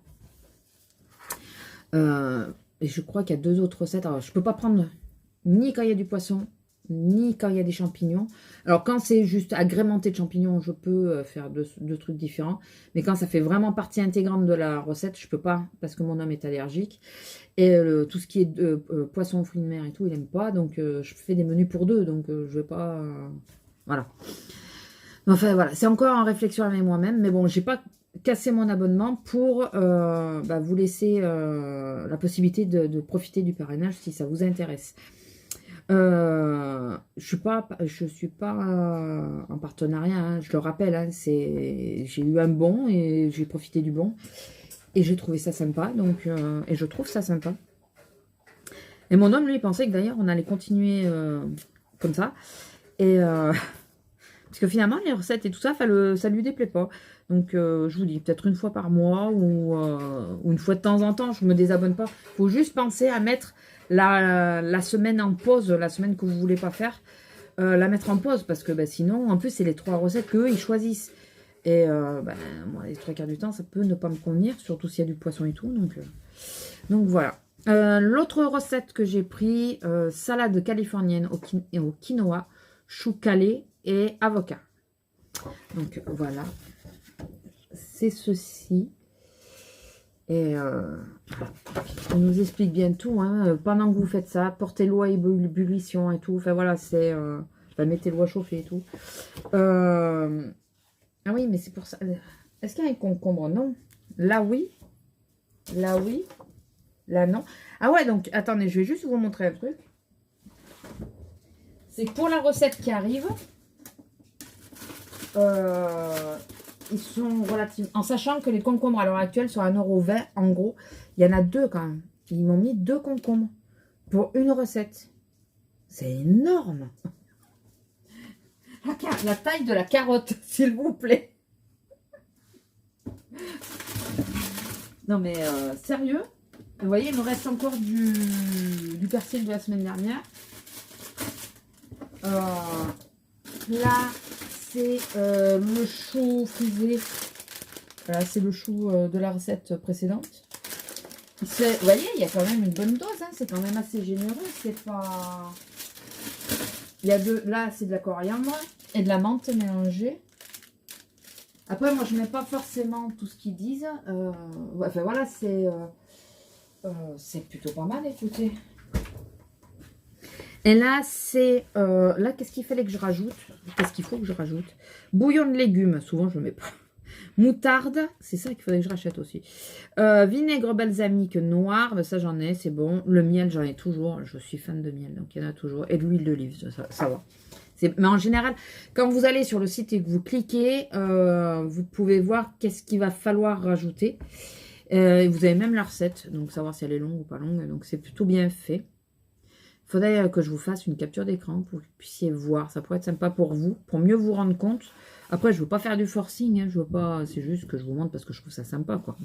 Speaker 1: Et je crois qu'il y a 2 autres recettes. Alors, je peux pas prendre ni quand il y a du poisson, ni quand il y a des champignons. Alors, quand c'est juste agrémenté de champignons, je peux faire deux trucs différents. Mais quand ça fait vraiment partie intégrante de la recette, je peux pas, parce que mon homme est allergique. Et tout ce qui est poisson, fruits de mer et tout, il aime pas. Donc, je fais des menus pour 2. Donc, je vais pas... voilà. Enfin, voilà. C'est encore en réflexion avec moi-même. Mais bon, j'ai pas casser mon abonnement pour vous laisser la possibilité de profiter du parrainage si ça vous intéresse. Je suis pas en partenariat, hein, je le rappelle, hein, j'ai eu un bon et j'ai profité du bon et j'ai trouvé ça sympa, donc et je trouve ça sympa. Et mon homme, lui, pensait que d'ailleurs on allait continuer comme ça, et parce que finalement les recettes et tout ça, ça lui déplaît pas. Donc, je vous dis, peut-être une fois par mois ou une fois de temps en temps, je ne me désabonne pas. Il faut juste penser à mettre la semaine en pause, la semaine que vous ne voulez pas faire, la mettre en pause. Parce que sinon, en plus, c'est les 3 recettes qu'eux, ils choisissent. Et moi, les 3/4 du temps, ça peut ne pas me convenir, surtout s'il y a du poisson et tout. Donc voilà. L'autre recette que j'ai pris, salade californienne au quinoa, chou calé et avocat. Donc voilà. C'est ceci. Et on nous explique bien tout. Hein. Pendant que vous faites ça, portez l'eau à ébullition et tout. Enfin voilà, c'est... mettez l'eau à chauffer et tout. Ah oui, mais c'est pour ça. Est-ce qu'il y a un concombre? Non. Là, oui. Là, oui. Là, non. Ah ouais, donc, attendez, je vais juste vous montrer un truc. C'est pour la recette qui arrive. Ils sont relativement... En sachant que les concombres à l'heure actuelle sont à 1,20 € en gros. Il y en a 2 quand même. Ils m'ont mis 2 concombres pour une recette. C'est énorme. La taille de la carotte, s'il vous plaît. Non mais sérieux. Vous voyez, il me reste encore du persil de la semaine dernière. Là... c'est le chou frisé. Voilà, c'est le chou de la recette précédente. Vous voyez, il y a quand même une bonne dose. Hein, c'est quand même assez généreux. C'est pas... Il y a là, c'est de la coriandre et de la menthe mélangée. Après, moi, je ne mets pas forcément tout ce qu'ils disent. Enfin, voilà, c'est plutôt pas mal, écoutez. Et là, c'est... là, qu'est-ce qu'il fallait que je rajoute? Qu'est-ce qu'il faut que je rajoute? Bouillon de légumes. Souvent, je ne mets pas. Moutarde, c'est ça qu'il faudrait que je rachète aussi. Vinaigre balsamique noir, ben ça j'en ai, c'est bon. Le miel, j'en ai toujours. Je suis fan de miel, donc il y en a toujours. Et de l'huile d'olive, ça va. Mais en général, quand vous allez sur le site et que vous cliquez, vous pouvez voir qu'est-ce qu'il va falloir rajouter. Et vous avez même la recette, donc savoir si elle est longue ou pas longue. Donc c'est plutôt bien fait. Il faudrait que je vous fasse une capture d'écran pour que vous puissiez voir. Ça pourrait être sympa pour vous, pour mieux vous rendre compte. Après, je ne veux pas faire du forcing. Hein, je veux pas. C'est juste que je vous montre parce que je trouve ça sympa, quoi.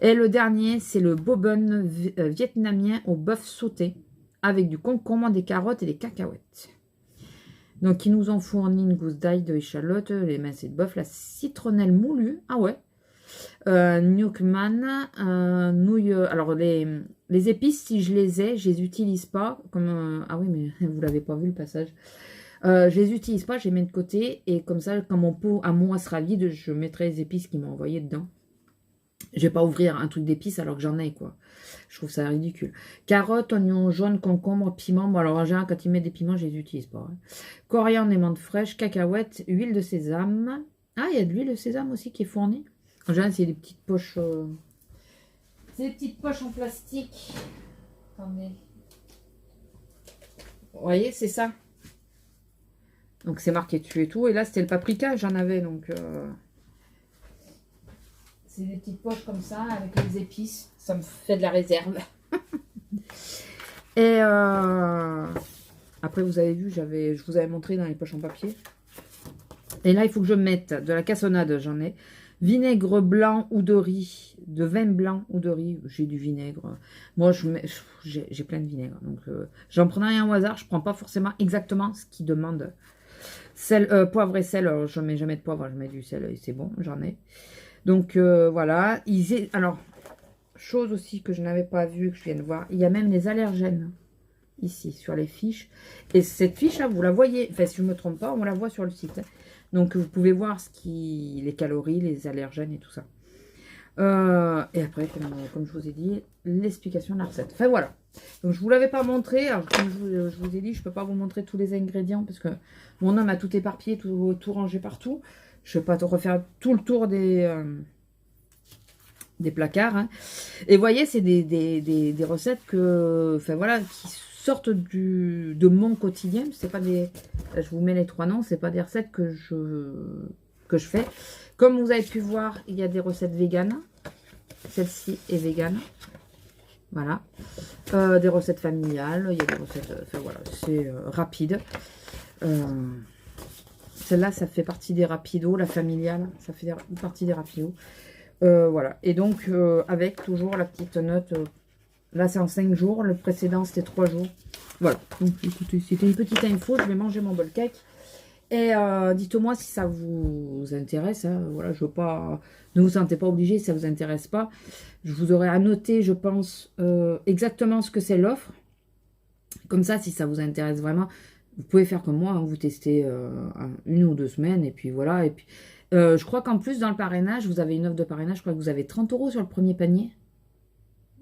Speaker 1: Et le dernier, c'est le bobon vietnamien au bœuf sauté avec du concombre, des carottes et des cacahuètes. Donc, ils nous ont fourni une gousse d'ail, de échalote, les mincées de bœuf, la citronnelle moulue. Ah ouais. Newkman, nouilles. Alors, les épices, si je les utilise pas. Comme, ah oui, mais vous l'avez pas vu le passage. Je les utilise pas, je les mets de côté. Et comme ça, quand mon pot à moi sera vide, je mettrai les épices qu'ils m'ont envoyé dedans. Je vais pas ouvrir un truc d'épices alors que j'en ai, quoi. Je trouve ça ridicule. Carottes, oignons jaunes, concombre, piment. Bon, alors en général, quand ils mettent des piments, je les utilise pas. Hein. Coriandre et menthe fraîche, cacahuètes, huile de sésame. Ah, il y a de l'huile de sésame aussi qui est fournie. En général, c'est des petites poches. C'est des petites poches en plastique. Attendez. Vous voyez, c'est ça. Donc, c'est marqué dessus et tout. Et là, c'était le paprika, j'en avais. Donc, c'est des petites poches comme ça, avec les épices. Ça me fait de la réserve. Et après, vous avez vu, je vous avais montré dans les poches en papier. Et là, il faut que je mette de la cassonade, j'en ai. Vinaigre blanc ou de riz, de vin blanc ou de riz. J'ai du vinaigre. Moi, j'ai plein de vinaigre. Donc, j'en prends rien au hasard. Je ne prends pas forcément exactement ce qu'ils demandent. Poivre et sel. Alors, je ne mets jamais de poivre. Je mets du sel et c'est bon. J'en ai. Donc, voilà. Alors, chose aussi que je n'avais pas vue, que je viens de voir. Il y a même les allergènes ici, sur les fiches. Et cette fiche-là, vous la voyez. Enfin, si je ne me trompe pas, on la voit sur le site. Donc, vous pouvez voir les calories, les allergènes et tout ça. Et après, comme je vous ai dit, l'explication de la recette. Enfin, voilà. Donc, je ne vous l'avais pas montré. Alors, comme je vous ai dit, je ne peux pas vous montrer tous les ingrédients parce que mon homme a tout éparpillé, tout rangé partout. Je ne vais pas refaire tout le tour des placards. Hein. Et vous voyez, c'est des recettes enfin, voilà, qui sortent de mon quotidien. C'est pas des... Je vous mets les trois noms. C'est pas des recettes que je fais. Comme vous avez pu voir, il y a des recettes véganes. Celle-ci est végane. Voilà. Des recettes familiales. Il y a des recettes... Enfin, voilà, c'est rapide. Celle-là, ça fait partie des rapidos. La familiale, ça fait partie des rapidos. Voilà. Et donc, avec toujours la petite note... là, c'est en 5 jours. Le précédent, c'était 3 jours. Voilà. Donc, écoutez, c'était une petite info. Je vais manger mon bol cake. Et dites-moi si ça vous intéresse. Hein. Voilà, je veux pas... Ne vous sentez pas obligé si ça vous intéresse pas. Je vous aurai annoté, je pense, exactement ce que c'est l'offre. Comme ça, si ça vous intéresse vraiment, vous pouvez faire comme moi. Hein, vous testez 1 ou 2 semaines. Et puis voilà. Et puis, je crois qu'en plus, dans le parrainage, vous avez une offre de parrainage. Je crois que vous avez 30 € sur le premier panier.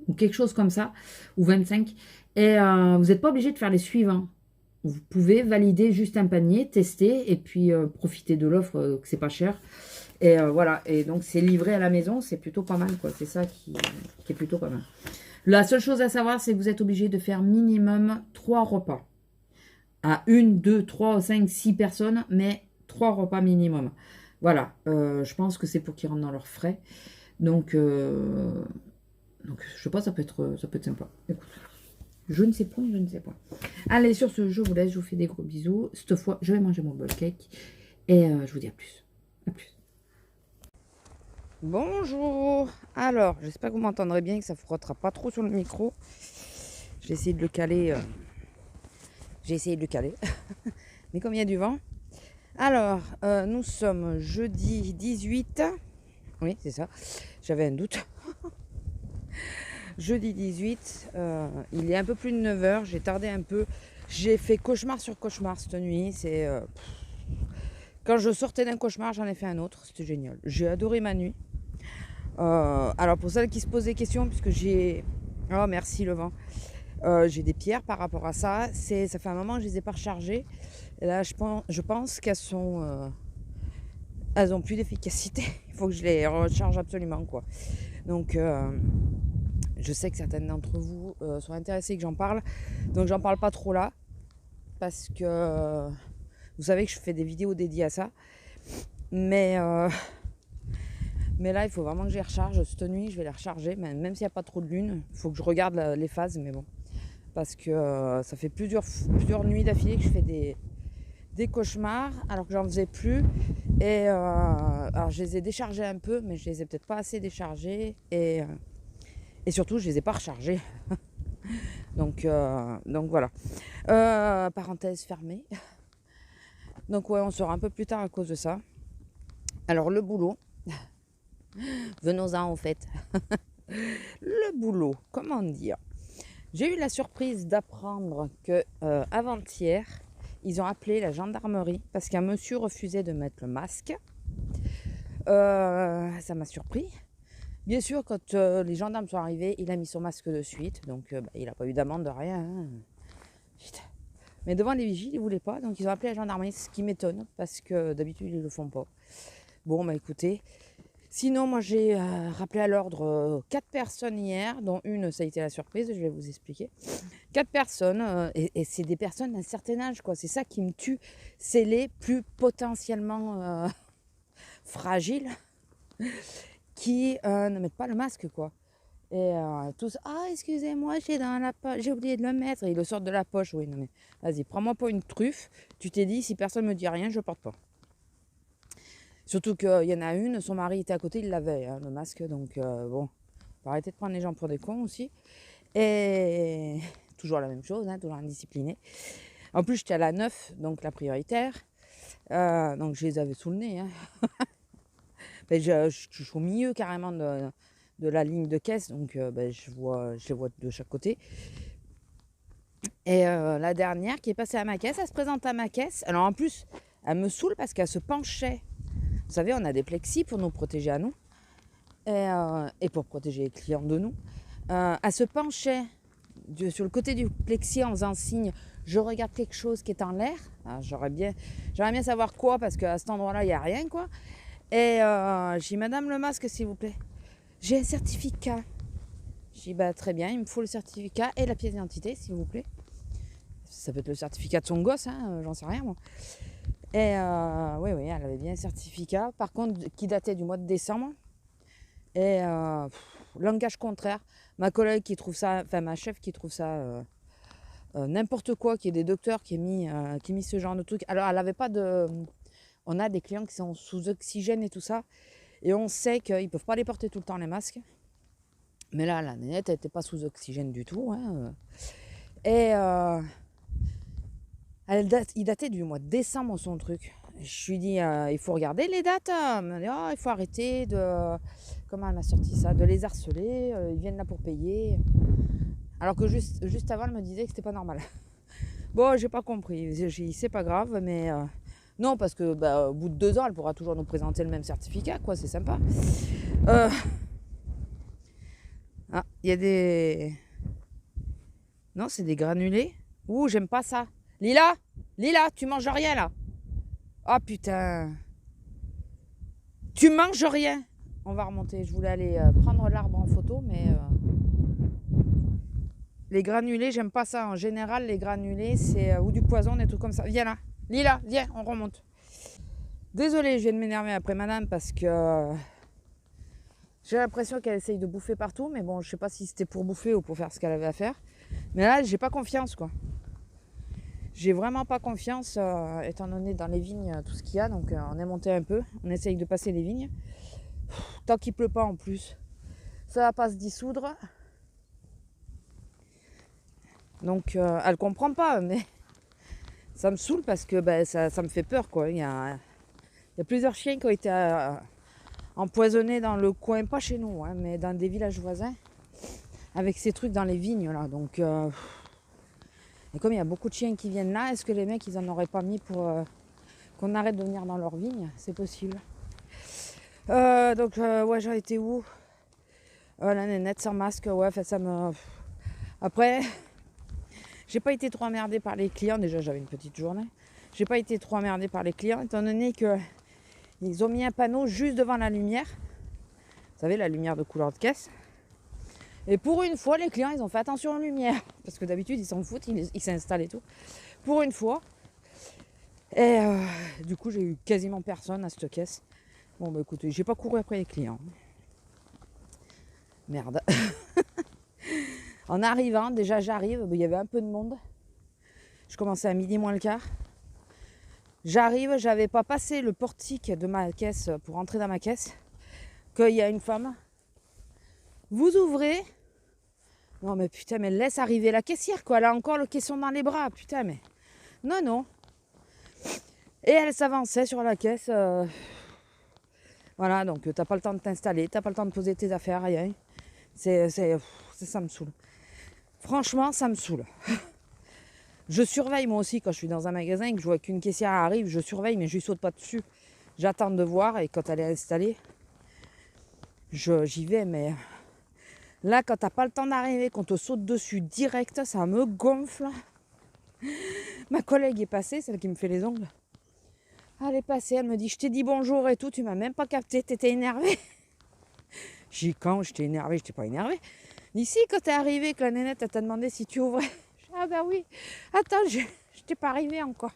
Speaker 1: Ou quelque chose comme ça. Ou 25. Et vous n'êtes pas obligé de faire les suivants. Vous pouvez valider juste un panier, tester et puis profiter de l'offre, que c'est pas cher. Et voilà, et donc c'est livré à la maison, c'est plutôt pas mal, quoi. C'est ça qui est plutôt pas mal. La seule chose à savoir, c'est que vous êtes obligé de faire minimum 3 repas. À 1, 2, 3, 5, 6 personnes, mais 3 repas minimum. Voilà, je pense que c'est pour qu'ils rentrent dans leurs frais. Donc je pense que ça peut être sympa. Écoute. Je ne sais pas, je ne sais pas. Allez, sur ce, je vous laisse. Je vous fais des gros bisous. Cette fois, je vais manger mon bol cake. Et je vous dis à plus. À plus. Bonjour. Alors, j'espère que vous m'entendrez bien, que ça ne frottera pas trop sur le micro. J'ai essayé de le caler. Mais comme il y a du vent. Alors, nous sommes jeudi 18. Oui, c'est ça. J'avais un doute. Jeudi 18, il est un peu plus de 9 h, j'ai tardé un peu. J'ai fait cauchemar sur cauchemar cette nuit. Quand je sortais d'un cauchemar, j'en ai fait un autre. C'était génial. J'ai adoré ma nuit. Alors pour celles qui se posent des questions, puisque j'ai... Oh merci le vent. J'ai des pierres par rapport à ça. Ça fait un moment que je ne les ai pas rechargées. Et là, je pense qu'elles sont elles ont plus d'efficacité. Il faut que je les recharge absolument, quoi. Donc, je sais que certaines d'entre vous sont intéressées que j'en parle. Donc, j'en parle pas trop là. Parce que vous savez que je fais des vidéos dédiées à ça. Mais là, il faut vraiment que je les recharge. Cette nuit, je vais les recharger. Même s'il n'y a pas trop de lune. Il faut que je regarde les phases. Mais bon. Parce que ça fait plusieurs nuits d'affilée que je fais des cauchemars. Alors que j'en faisais plus. Et alors, je les ai déchargés un peu. Mais je les ai peut-être pas assez déchargés. Et surtout, je les ai pas rechargés. donc voilà. Parenthèse fermée. Donc ouais, on sera un peu plus tard à cause de ça. Alors le boulot, venons-en en fait. Le boulot, comment dire? J'ai eu la surprise d'apprendre que avant-hier, ils ont appelé la gendarmerie parce qu'un monsieur refusait de mettre le masque. Ça m'a surpris. Bien sûr, quand les gendarmes sont arrivés, il a mis son masque de suite. Donc il n'a pas eu d'amende de rien. Hein. Putain. Mais devant les vigiles, ils ne voulaient pas. Donc ils ont appelé la gendarmerie, ce qui m'étonne parce que d'habitude, ils ne le font pas. Bon, bah écoutez. Sinon, moi, j'ai rappelé à l'ordre 4 personnes hier, dont une, ça a été la surprise, je vais vous expliquer. 4 personnes, et c'est des personnes d'un certain âge, quoi. C'est ça qui me tue. C'est les plus potentiellement fragiles qui ne mettent pas le masque, quoi. Et tous, excusez-moi, j'ai oublié de le mettre. Et ils le sortent de la poche. Oui, non mais, vas-y, prends-moi pas une truffe. Tu t'es dit, si personne me dit rien, je porte pas. Surtout qu'il y en a une, son mari était à côté, il l'avait, hein, le masque. Donc bon, faut arrêter de prendre les gens pour des cons aussi. Et toujours la même chose, hein, toujours indiscipliné. En plus, j'étais à la 9, donc la prioritaire. Donc je les avais sous le nez. Hein. Je suis au milieu carrément de la ligne de caisse, donc je les vois de chaque côté. Et la dernière qui est passée à ma caisse, elle se présente à ma caisse. Alors en plus, elle me saoule parce qu'elle se penchait. Vous savez, on a des plexis pour nous protéger à nous et pour protéger les clients de nous. Elle se penchait sur le côté du plexi en faisant signe « je regarde quelque chose qui est en l'air ». J'aimerais bien savoir quoi parce qu'à cet endroit-là, il n'y a rien, quoi. Et j'ai dit « Madame, le masque, s'il vous plaît ». J'ai un certificat. J'ai dit très bien, il me faut le certificat et la pièce d'identité, s'il vous plaît. Ça peut être le certificat de son gosse, hein, j'en sais rien, moi. Et oui, elle avait bien un certificat, par contre, qui datait du mois de décembre. Et langage contraire. Ma collègue qui trouve ça, enfin ma chef qui trouve ça n'importe quoi, qui est des docteurs qui a mis ce genre de truc. Alors, elle avait pas de... On a des clients qui sont sous oxygène et tout ça. Et on sait qu'ils ne peuvent pas les porter tout le temps, les masques. Mais là, la nénette, elle n'était pas sous oxygène du tout. Hein. Et il datait du mois de décembre, son truc. Je lui dis, il faut regarder les dates. Elle m'a dit, il faut arrêter de... Comment elle m'a sorti ça? De les harceler. Ils viennent là pour payer. Alors que juste avant, elle me disait que c'était pas normal. Bon, j'ai pas compris. J'ai dit, c'est pas grave, mais... non, parce que au bout de 2 ans, elle pourra toujours nous présenter le même certificat, quoi. C'est sympa. Il y a des... Non, c'est des granulés. Ouh, j'aime pas ça. Lila, tu manges rien, là. Oh, putain. Tu manges rien. On va remonter. Je voulais aller prendre l'arbre en photo, mais... Les granulés, j'aime pas ça. En général, les granulés, c'est ou du poison, des trucs comme ça. Viens là. Lila, viens, on remonte. Désolée, je viens de m'énerver après madame parce que j'ai l'impression qu'elle essaye de bouffer partout. Mais bon, je sais pas si c'était pour bouffer ou pour faire ce qu'elle avait à faire. Mais là, j'ai pas confiance, quoi. J'ai vraiment pas confiance, étant donné dans les vignes tout ce qu'il y a. Donc on est monté un peu. On essaye de passer les vignes. Tant qu'il pleut pas en plus. Ça va pas se dissoudre. Donc elle comprend pas, mais ça me saoule parce que ça me fait peur, quoi. Il y a plusieurs chiens qui ont été empoisonnés dans le coin, pas chez nous, hein, mais dans des villages voisins, avec ces trucs dans les vignes là. Donc et comme il y a beaucoup de chiens qui viennent là, est-ce que les mecs ils en auraient pas mis pour qu'on arrête de venir dans leurs vignes? C'est possible. Donc ouais, j'en étais où? La nénette sans masque, ouais, ça me... Après... J'ai pas été trop emmerdée par les clients. Déjà, j'avais une petite journée. J'ai pas été trop emmerdée par les clients, étant donné que Ils ont mis un panneau juste devant la lumière. Vous savez, la lumière de couleur de caisse. Et pour une fois, les clients, ils ont fait attention aux lumières. Parce que d'habitude, ils s'en foutent, ils s'installent et tout. Pour une fois. Et du coup, j'ai eu quasiment personne à cette caisse. Bon, bah écoutez, j'ai pas couru après les clients. Merde. En arrivant, déjà j'arrive, il y avait un peu de monde. Je commençais à midi moins le quart. J'arrive, j'avais pas passé le portique de ma caisse pour entrer dans ma caisse. Qu'il y a une femme. Vous ouvrez. Non mais putain, mais laisse arriver la caissière quoi. Elle a encore le caisson dans les bras. Putain, mais. Non, non. Et elle s'avançait sur la caisse. Voilà, donc t'as pas le temps de t'installer, t'as pas le temps de poser tes affaires, rien. Ça me saoule. Franchement, ça me saoule. Je surveille moi aussi quand je suis dans un magasin et que je vois qu'une caissière arrive, je surveille mais je lui saute pas dessus. J'attends de voir et quand elle est installée, j'y vais. Mais là, quand t'as pas le temps d'arriver, qu'on te saute dessus direct, ça me gonfle. Ma collègue est passée, celle qui me fait les ongles. Elle est passée, elle me dit, je t'ai dit bonjour et tout, tu m'as même pas capté, t'étais énervée. J'ai dit, quand j'étais énervée, j'étais pas énervée. Ici, quand t'es arrivée, que la nénette t'a demandé si tu ouvrais. Ah bah oui, attends, je t'ai pas arrivé encore.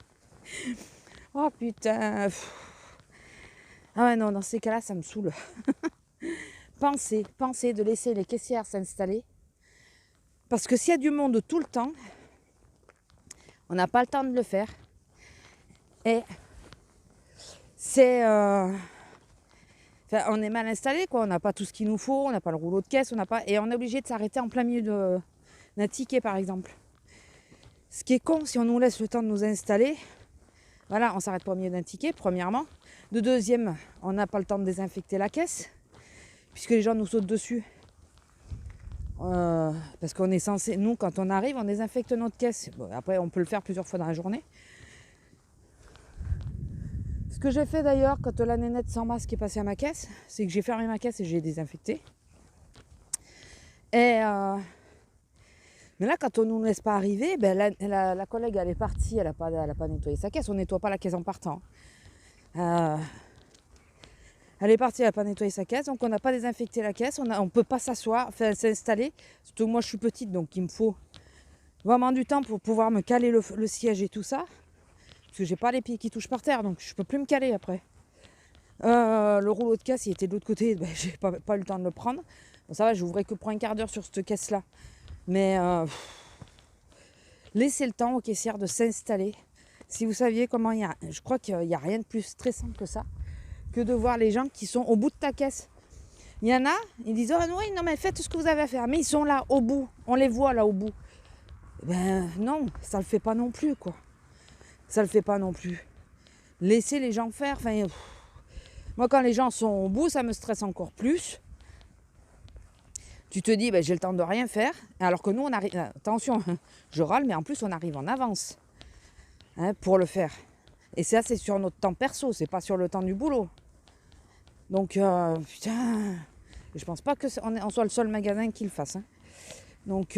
Speaker 1: Oh putain. Ah ouais, non, dans ces cas-là, ça me saoule. Pensez de laisser les caissières s'installer. Parce que s'il y a du monde tout le temps, on n'a pas le temps de le faire. Et c'est... Enfin, on est mal installé, quoi. On n'a pas tout ce qu'il nous faut, on n'a pas le rouleau de caisse, on n'a pas... Et on est obligé de s'arrêter en plein milieu d'un ticket, par exemple. Ce qui est con, si on nous laisse le temps de nous installer, voilà, on s'arrête pas au milieu d'un ticket, premièrement. De deuxième, on n'a pas le temps de désinfecter la caisse, puisque les gens nous sautent dessus. Parce qu'on est censé, nous, quand on arrive, on désinfecte notre caisse. Bon, après, on peut le faire plusieurs fois dans la journée. Ce que j'ai fait d'ailleurs, quand la nénette sans masque est passée à ma caisse, c'est que j'ai fermé ma caisse et j'ai désinfecté. Et... mais là, quand on ne nous laisse pas arriver, ben, la collègue, elle est partie, elle n'a pas nettoyé sa caisse. On ne nettoie pas la caisse en partant. Elle est partie, elle n'a pas nettoyé sa caisse, donc on n'a pas désinfecté la caisse. On ne peut pas s'asseoir, enfin s'installer. Surtout que moi, je suis petite, donc il me faut vraiment du temps pour pouvoir me caler le siège et tout ça. Parce que j'ai pas les pieds qui touchent par terre, donc je ne peux plus me caler après. Le rouleau de caisse, il était de l'autre côté, ben, j'ai pas eu le temps de le prendre. Bon, ça va, j'ouvrais que pour un quart d'heure sur cette caisse-là. Mais laissez le temps aux caissières de s'installer. Si vous saviez comment je crois qu'il n'y a rien de plus stressant que ça, que de voir les gens qui sont au bout de ta caisse. Il y en a, ils disent, oh oui, non mais faites ce que vous avez à faire. Mais ils sont là, au bout. On les voit là, au bout. Ben non, ça le fait pas non plus, quoi. Ça le fait pas non plus. Laissez les gens faire. Enfin, moi, quand les gens sont au bout, ça me stresse encore plus. Tu te dis, ben, j'ai le temps de rien faire. Alors que nous, on arrive... Attention, je râle, mais en plus, on arrive en avance pour le faire. Et ça, c'est sur notre temps perso, c'est pas sur le temps du boulot. Donc, putain... Je pense pas qu'on soit le seul magasin qui le fasse. Donc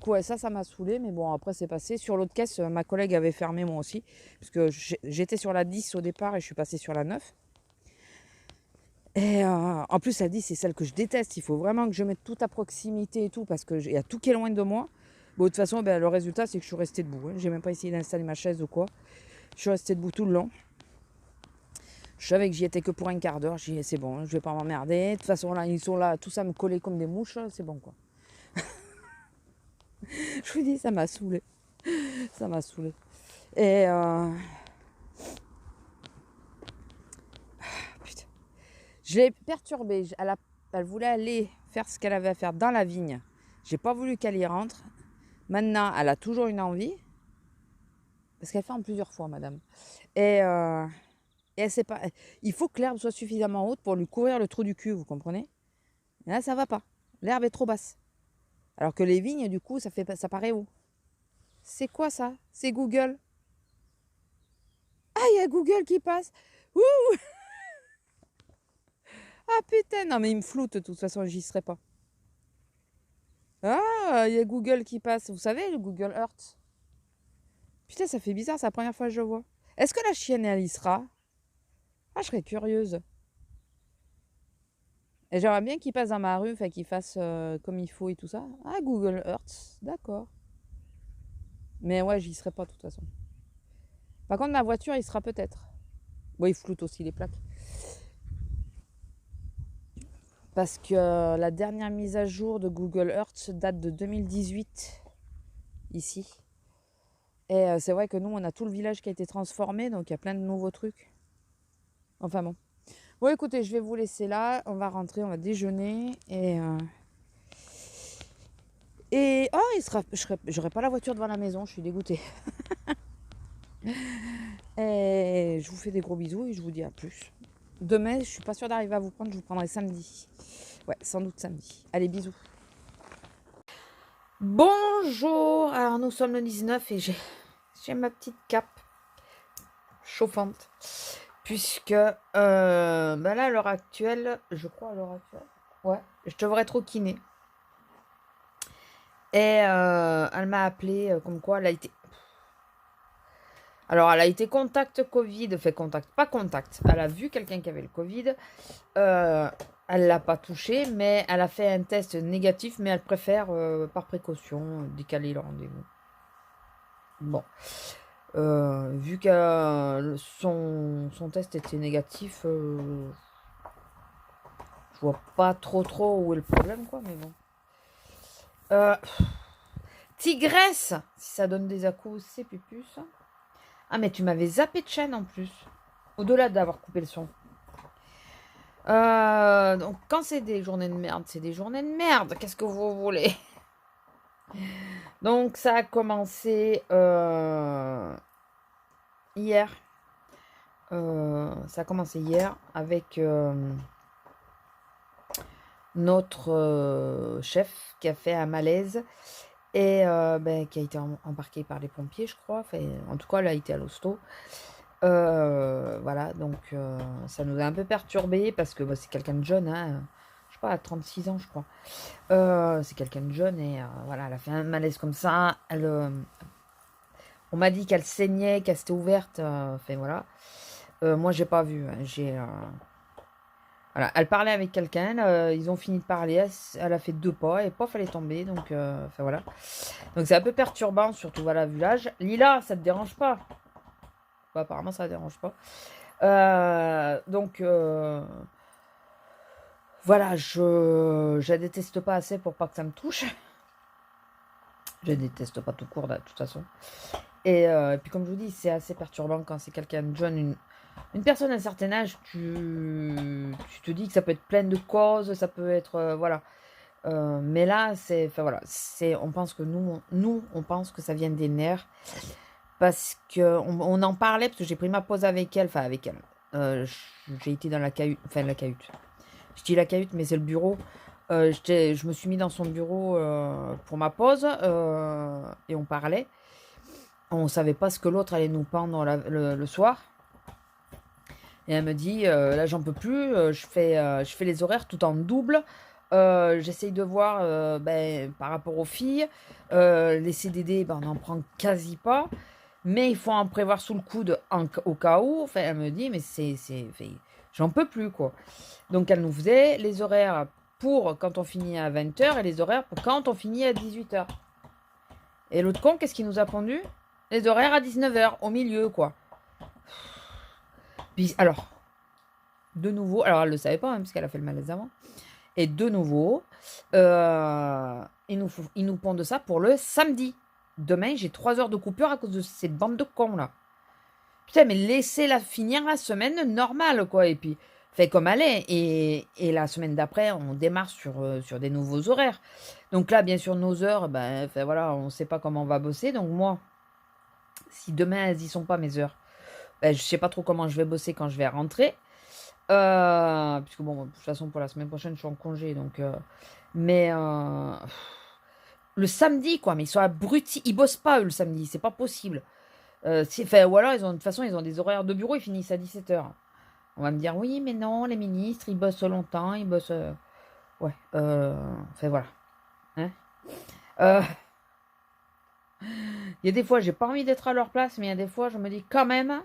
Speaker 1: ouais, ça m'a saoulé. Mais bon, après, c'est passé. Sur l'autre caisse, ma collègue avait fermé, moi aussi. Parce que j'étais sur la 10 au départ et je suis passée sur la 9. Et en plus, elle dit, c'est celle que je déteste. Il faut vraiment que je mette tout à proximité et tout, parce qu'il y a tout qui est loin de moi. Bon, de toute façon, ben, le résultat, c'est que je suis restée debout. J'ai même pas essayé d'installer ma chaise ou quoi. Je suis restée debout tout le long. Je savais que j'y étais que pour un quart d'heure. J'ai dit, c'est bon, je vais pas m'emmerder. De toute façon, là, ils sont là, tout ça me collait comme des mouches. C'est bon, quoi. Je vous dis, ça m'a saoulée. Ça m'a saoulée. Et... putain. Je l'ai perturbée. Elle voulait aller faire ce qu'elle avait à faire dans la vigne. J'ai pas voulu qu'elle y rentre. Maintenant, elle a toujours une envie. Parce qu'elle fait en plusieurs fois, madame. Et elle sait pas. Il faut que l'herbe soit suffisamment haute pour lui couvrir le trou du cul, vous comprenez? Et là, ça va pas. L'herbe est trop basse. Alors que les vignes, du coup, ça paraît haut. C'est quoi ça? C'est Google. Ah, il y a Google qui passe. Ouh. Ah putain, non mais il me floute, de toute façon, j'y serai pas. Ah, il y a Google qui passe. Vous savez, le Google Earth. Putain, ça fait bizarre, c'est la première fois que je le vois. Est-ce que la chienne, elle y sera? Ah, je serais curieuse. Et j'aimerais bien qu'il passe dans ma rue, enfin qu'il fasse comme il faut et tout ça. Ah, Google Earth, d'accord. Mais ouais, j'y serai pas de toute façon. Par contre, ma voiture, il sera peut-être. Bon, il floute aussi les plaques. Parce que la dernière mise à jour de Google Earth date de 2018, ici. Et c'est vrai que nous, on a tout le village qui a été transformé, donc il y a plein de nouveaux trucs. Enfin bon. Bon, écoutez, je vais vous laisser là. On va rentrer, on va déjeuner. Oh, j'aurai pas la voiture devant la maison, je suis dégoûtée. Et je vous fais des gros bisous et je vous dis à plus. Demain, je suis pas sûre d'arriver à vous prendre, je vous prendrai samedi. Ouais, sans doute samedi. Allez, bisous. Bonjour, alors nous sommes le 19 et j'ai ma petite cape chauffante. Puisque là, à l'heure actuelle, je crois à l'heure actuelle, ouais, je devrais trop kiné. Et elle m'a appelé comme quoi elle a été... Alors, elle a été contact Covid, fait contact, pas contact. Elle a vu quelqu'un qui avait le Covid. Elle l'a pas touché, mais elle a fait un test négatif, mais elle préfère, par précaution, décaler le rendez-vous. Bon. Vu que son test était négatif, je vois pas trop où est le problème, quoi, mais bon. Tigresse, si ça donne des à-coups, c'est pupus. Ah, mais tu m'avais zappé de chaîne en plus. Au-delà d'avoir coupé le son. Donc, quand c'est des journées de merde, c'est des journées de merde. Qu'est-ce que vous voulez? Donc, ça a commencé hier. Ça a commencé hier avec notre chef qui a fait un malaise et qui a été embarqué par les pompiers, je crois. Enfin, en tout cas, elle a été à l'hosto. Voilà, donc ça nous a un peu perturbé parce que c'est quelqu'un de jeune, hein, je sais pas, à 36 ans, je crois. C'est quelqu'un de jeune et voilà, elle a fait un malaise comme ça. On m'a dit qu'elle saignait, qu'elle s'était ouverte. Enfin voilà. Moi, j'ai pas vu. Hein, voilà, elle parlait avec quelqu'un, ils ont fini de parler, elle a fait 2 pas et pof, elle est tombée. Donc, enfin voilà. Donc c'est un peu perturbant, surtout voilà, vu l'âge. Lila, ça te dérange pas? Bah, apparemment, ça ne dérange pas. Donc, voilà, je la déteste pas assez pour pas que ça me touche. Je la déteste pas tout court, de toute façon. Et puis, comme je vous dis, c'est assez perturbant quand c'est quelqu'un de jeune. Une personne d'un certain âge, tu te dis que ça peut être plein de causes, ça peut être... voilà. Mais là, enfin, voilà, on pense que on pense que ça vient des nerfs. Parce qu'on en parlait, parce que j'ai pris ma pause avec elle, enfin avec elle. J'ai été dans la cahute, enfin la cahute. Je dis la cahute, mais c'est le bureau. Je me suis mis dans son bureau pour ma pause et on parlait. On savait pas ce que l'autre allait nous pendre le soir. Et elle me dit, là j'en peux plus, je fais les horaires tout en double. J'essaye de voir par rapport aux filles. Les CDD, on n'en prend quasi pas. Mais il faut en prévoir sous le coude au cas où. Enfin, elle me dit, mais j'en peux plus, quoi. Donc, elle nous faisait les horaires pour quand on finit à 20h et les horaires pour quand on finit à 18h. Et l'autre con, qu'est-ce qu'il nous a pondu? Les horaires à 19h, au milieu, quoi. Puis, alors, de nouveau, alors elle le savait pas, hein, parce qu'elle a fait le malaise avant. Et de nouveau, ils nous pondent ça pour le samedi. Demain, j'ai 3 heures de coupure à cause de cette bande de cons, là. Putain, mais laissez-la finir la semaine normale, quoi. Et puis, fait comme elle est. Et la semaine d'après, on démarre sur des nouveaux horaires. Donc là, bien sûr, nos heures, voilà, on ne sait pas comment on va bosser. Donc moi, si demain, elles y sont pas, mes heures, je ne sais pas trop comment je vais bosser quand je vais rentrer. Puisque bon, de toute façon, pour la semaine prochaine, je suis en congé. Donc, mais le samedi, quoi. Mais ils sont abrutis. Ils bossent pas, eux, le samedi. C'est pas possible. Ou alors, de toute façon, ils ont des horaires de bureau, ils finissent à 17h. On va me dire, oui, mais non, les ministres, ils bossent longtemps, ils bossent... Ouais, enfin voilà. Hein. Il y a des fois, j'ai pas envie d'être à leur place, mais il y a des fois, je me dis quand même,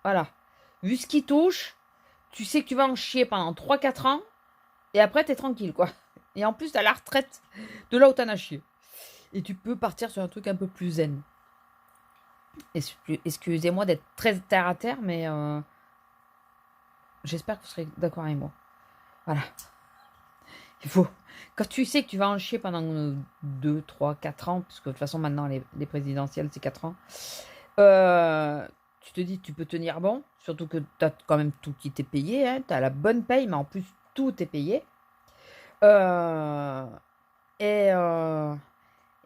Speaker 1: voilà, vu ce qui touche, tu sais que tu vas en chier pendant 3-4 ans, et après, t'es tranquille, quoi. Et en plus, t'as la retraite de là où t'en as chié. Et tu peux partir sur un truc un peu plus zen. Excusez-moi d'être très terre à terre, mais j'espère que vous serez d'accord avec moi. Voilà. Il faut. Quand tu sais que tu vas en chier pendant 2, 3, 4 ans, puisque de toute façon maintenant les présidentielles c'est 4 ans, tu te dis tu peux tenir bon, surtout que tu as quand même tout qui t'est payé, hein, tu as la bonne paye, mais en plus tout est payé. Euh, et, euh,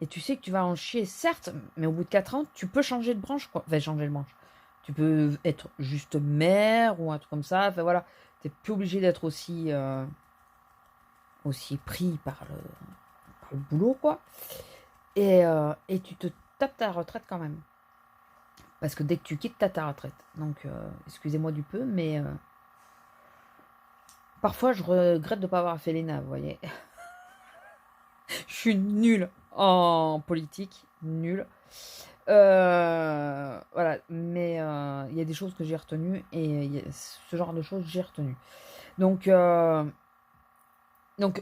Speaker 1: et tu sais que tu vas en chier, certes, mais au bout de 4 ans, tu peux changer de branche, quoi. Enfin, changer de branche. Tu peux être juste maire ou un truc comme ça. Enfin voilà, tu n'es plus obligé d'être aussi pris par le boulot, quoi. Et tu te tapes ta retraite quand même. Parce que dès que tu quittes, t'as ta retraite. Donc, excusez-moi du peu, mais parfois je regrette de ne pas avoir fait l'ENA, vous voyez. Je suis nulle en politique, nulle. Voilà, mais il y a des choses que j'ai retenues et ce genre de choses j'ai retenu. Donc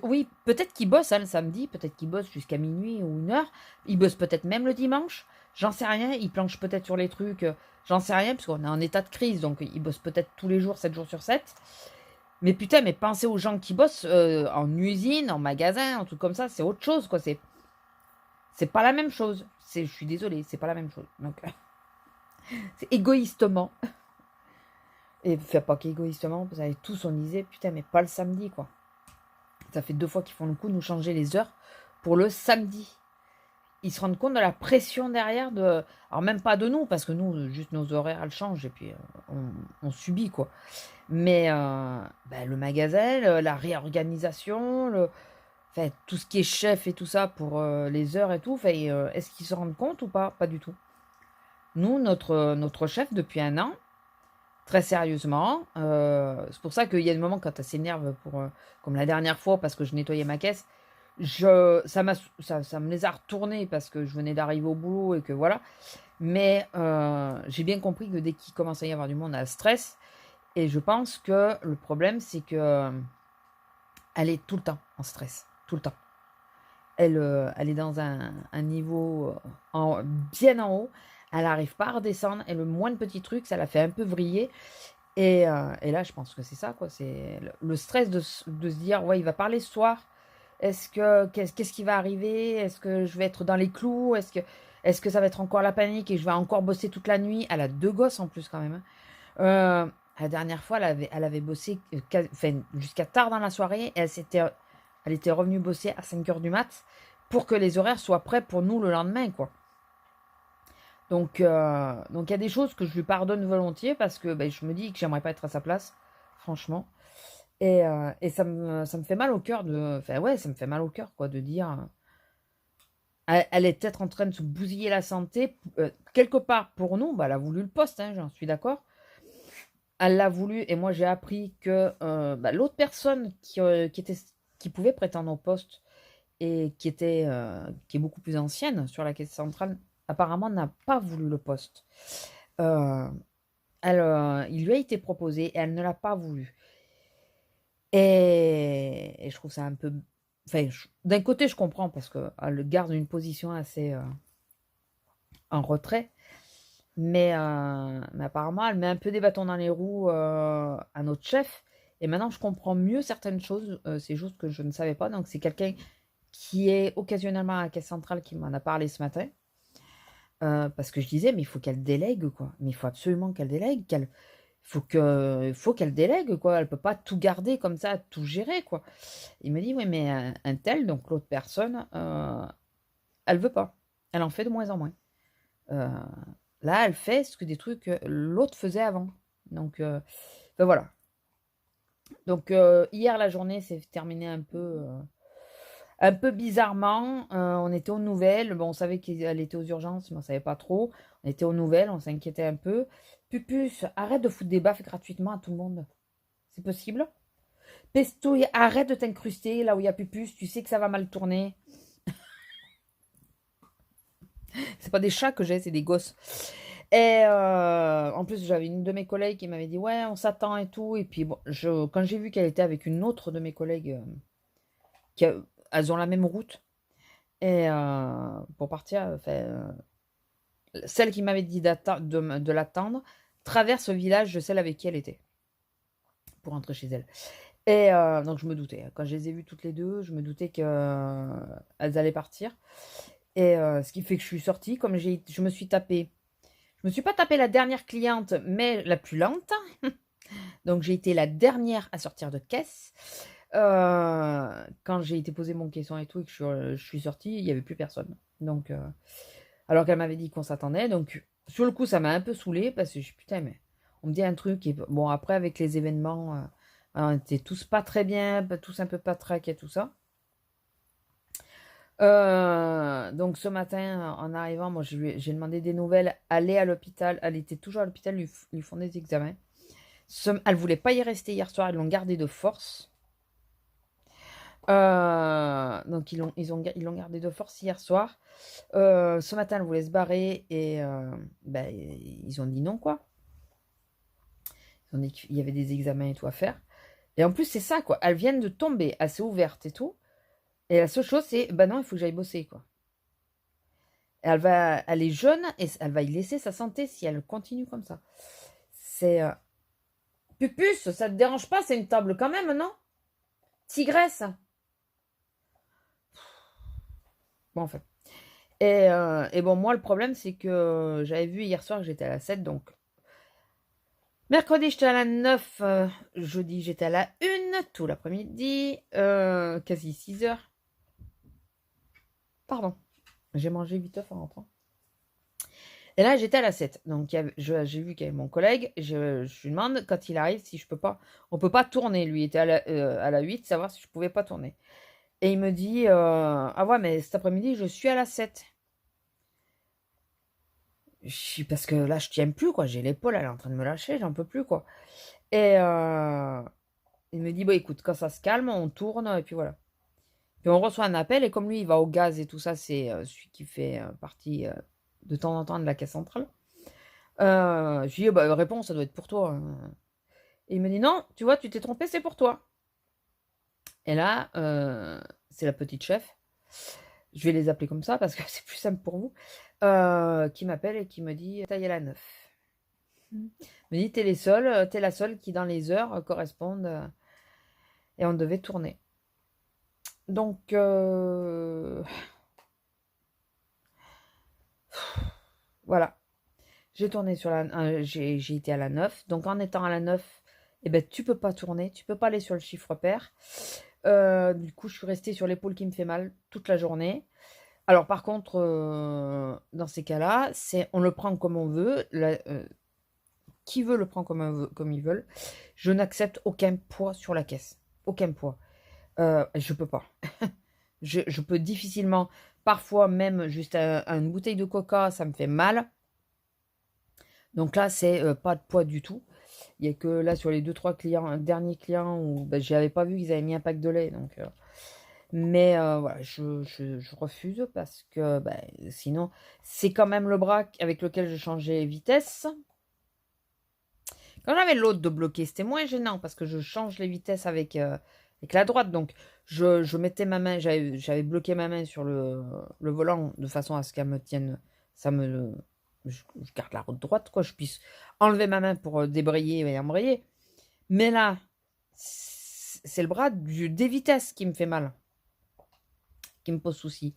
Speaker 1: oui, peut-être qu'il bosse le samedi, peut-être qu'il bosse jusqu'à minuit ou 1 heure. Il bosse peut-être même le dimanche. J'en sais rien. Il planche peut-être sur les trucs. J'en sais rien, parce qu'on est en état de crise. Donc il bosse peut-être tous les jours, 7 jours sur 7. Mais putain, mais pensez aux gens qui bossent en usine, en magasin, en truc comme ça. C'est autre chose, quoi. C'est pas la même chose. Je suis désolée, c'est pas la même chose. Donc c'est égoïstement. Et fait pas qu'égoïstement, vous avez tous, on disait, putain, mais pas le samedi, quoi. Ça fait 2 fois qu'ils font le coup de nous changer les heures pour le samedi. Ils se rendent compte de la pression derrière de... Alors même pas de nous, parce que nous, juste nos horaires, elles changent et puis on subit, quoi. Mais le magasin, la réorganisation, enfin, tout ce qui est chef et tout ça pour les heures et tout, enfin, est-ce qu'ils se rendent compte ou pas? Pas du tout. Nous, notre chef, depuis 1 an, très sérieusement. C'est pour ça qu'il y a des moments quand elle s'énerve, comme la dernière fois, parce que je nettoyais ma caisse. Ça me les a retournés parce que je venais d'arriver au boulot et que voilà. Mais j'ai bien compris que dès qu'il commence à y avoir du monde, elle stress. Et je pense que le problème, c'est que elle est tout le temps en stress. Tout le temps. Elle est dans un niveau bien en haut. Elle n'arrive pas à redescendre. Et le moindre petit truc, ça la fait un peu vriller. Et là, je pense que c'est ça, quoi. C'est le stress de se dire, ouais, il va parler ce soir. Qu'est-ce qui va arriver? Est-ce que je vais être dans les clous? Est-ce que ça va être encore la panique et je vais encore bosser toute la nuit? Elle a 2 gosses en plus, quand même. La dernière fois, elle avait bossé jusqu'à tard dans la soirée. Et elle était revenue bosser à 5 h du mat pour que les horaires soient prêts pour nous le lendemain, quoi. Donc il y a des choses que je lui pardonne volontiers parce que je me dis que j'aimerais pas être à sa place, franchement. Et ça me fait mal au cœur de... Enfin ouais, ça me fait mal au cœur, quoi, de dire... Elle est peut-être en train de se bousiller la santé. Quelque part, pour nous, elle a voulu le poste, hein, j'en suis d'accord. Elle l'a voulu et moi j'ai appris que l'autre personne qui pouvait prétendre au poste et qui est beaucoup plus ancienne sur la caisse centrale, apparemment n'a pas voulu le poste. Euh, il lui a été proposé et elle ne l'a pas voulu. Et je trouve ça un peu... Enfin, d'un côté, je comprends parce qu'elle garde une position assez en retrait. Mais apparemment, elle met un peu des bâtons dans les roues à notre chef. Et maintenant, je comprends mieux certaines choses. C'est juste que je ne savais pas. Donc, c'est quelqu'un qui est occasionnellement à la caisse centrale qui m'en a parlé ce matin. Parce que je disais, mais il faut qu'elle délègue, quoi. Mais il faut absolument qu'elle délègue. Il faut qu'elle délègue, quoi. Elle peut pas tout garder comme ça, tout gérer, quoi. Il me dit, oui, mais un tel, donc l'autre personne, elle veut pas. Elle en fait de moins en moins. Là, elle fait ce que des trucs que l'autre faisait avant. Donc, voilà. Donc, hier, la journée s'est terminée un peu bizarrement. On était aux nouvelles. Bon, on savait qu'elle était aux urgences, mais on savait pas trop. On était aux nouvelles, on s'inquiétait un peu. Pupus, arrête de foutre des baffes gratuitement à tout le monde. C'est possible? Pestouille, arrête de t'incruster là où il y a Pupus. Tu sais que ça va mal tourner. C'est pas des chats que j'ai, c'est des gosses. Et en plus, j'avais une de mes collègues qui m'avait dit, ouais, on s'attend et tout. Et puis, bon, quand j'ai vu qu'elle était avec une autre de mes collègues, elles ont la même route, et pour partir, celle qui m'avait dit de l'attendre traverse le village de celle avec qui elle était, pour rentrer chez elle. Et donc, je me doutais. Quand je les ai vues toutes les deux, je me doutais qu'elles allaient partir. Et ce qui fait que je suis sortie, comme je me suis tapée. Je me suis pas tapée la dernière cliente, mais la plus lente. Donc, j'ai été la dernière à sortir de caisse. Quand j'ai été poser mon caisson et tout, et que je suis sortie, il n'y avait plus personne. Donc, alors qu'elle m'avait dit qu'on s'attendait. Donc, sur le coup, ça m'a un peu saoulée parce que je putain, mais on me dit un truc. Et bon, après, avec les événements, on était tous pas très bien, tous un peu patraques et tout ça. Donc ce matin, en arrivant, moi j'ai demandé des nouvelles, aller à l'hôpital. Elle était toujours à l'hôpital, lui font des examens. Elle voulait pas y rester hier soir, ils l'ont gardée de force. Donc ils l'ont gardée de force hier soir. Ce matin, elle voulait se barrer et ben, ils ont dit non, quoi. Ils ont dit qu'il y avait des examens et tout à faire. Et en plus, c'est ça, quoi. Elles viennent de tomber, assez ouvertes et tout. Et la seule chose, c'est, bah non, il faut que j'aille bosser, quoi. Elle est jeune et elle va y laisser sa santé si elle continue comme ça. C'est Pupus, ça te dérange pas? C'est une table quand même, non? Tigresse. Bon, enfin. Et bon, moi, le problème, c'est que j'avais vu hier soir que j'étais à la 7, donc mercredi, j'étais à la 9, jeudi, j'étais à la 1, tout l'après-midi, quasi 6 heures. Pardon, j'ai mangé vite en rentrant. Et là, j'étais à la 7. Donc, j'ai vu qu'il y avait mon collègue. Je lui demande, quand il arrive, si je peux pas... On peut pas tourner. Lui était à la 8, savoir si je pouvais pas tourner. Et il me dit, ah ouais, mais cet après-midi, je suis à la 7. Parce que là, je tiens plus, quoi. J'ai l'épaule, elle est en train de me lâcher, j'en peux plus, quoi. Et il me dit, bon, écoute, quand ça se calme, on tourne, et puis voilà. Puis on reçoit un appel, et comme lui, il va au gaz et tout ça, c'est celui qui fait partie de temps en temps de la caisse centrale. Je lui dis, bah, réponse, ça doit être pour toi, hein. Et il me dit, non, tu vois, tu t'es trompé, c'est pour toi. Et là, c'est la petite chef. Je vais les appeler comme ça parce que c'est plus simple pour vous. Qui m'appelle et qui me dit, taille à la 9. Me dit, t'es la seule qui, dans les heures, correspondent. Et on devait tourner. Donc, voilà. J'ai tourné sur j'ai été à la 9. Donc, en étant à la 9, eh ben, tu peux pas tourner. Tu peux pas aller sur le chiffre pair. Du coup, je suis restée sur l'épaule qui me fait mal toute la journée. Alors, par contre, dans ces cas-là, on le prend comme on veut. Qui veut le prend comme ils veulent. Je n'accepte aucun poids sur la caisse. Aucun poids. Je peux pas. Je peux difficilement, parfois même juste une bouteille de coca, ça me fait mal. Donc là, c'est pas de poids du tout. Il n'y a que là, sur les 2-3 derniers clients, où ben, j'avais pas vu qu'ils avaient mis un pack de lait. Donc, mais voilà, je refuse parce que ben, sinon, c'est quand même le bras avec lequel je changeais vitesse. Quand j'avais l'autre de bloquer, c'était moins gênant parce que je change les vitesses avec la droite. Donc, je mettais ma main, j'avais bloqué ma main sur le volant de façon à ce qu'elle me tienne. Je garde la route droite, quoi. Je puisse enlever ma main pour débrayer et embrayer. Mais là, c'est le bras des vitesses qui me fait mal, qui me pose souci.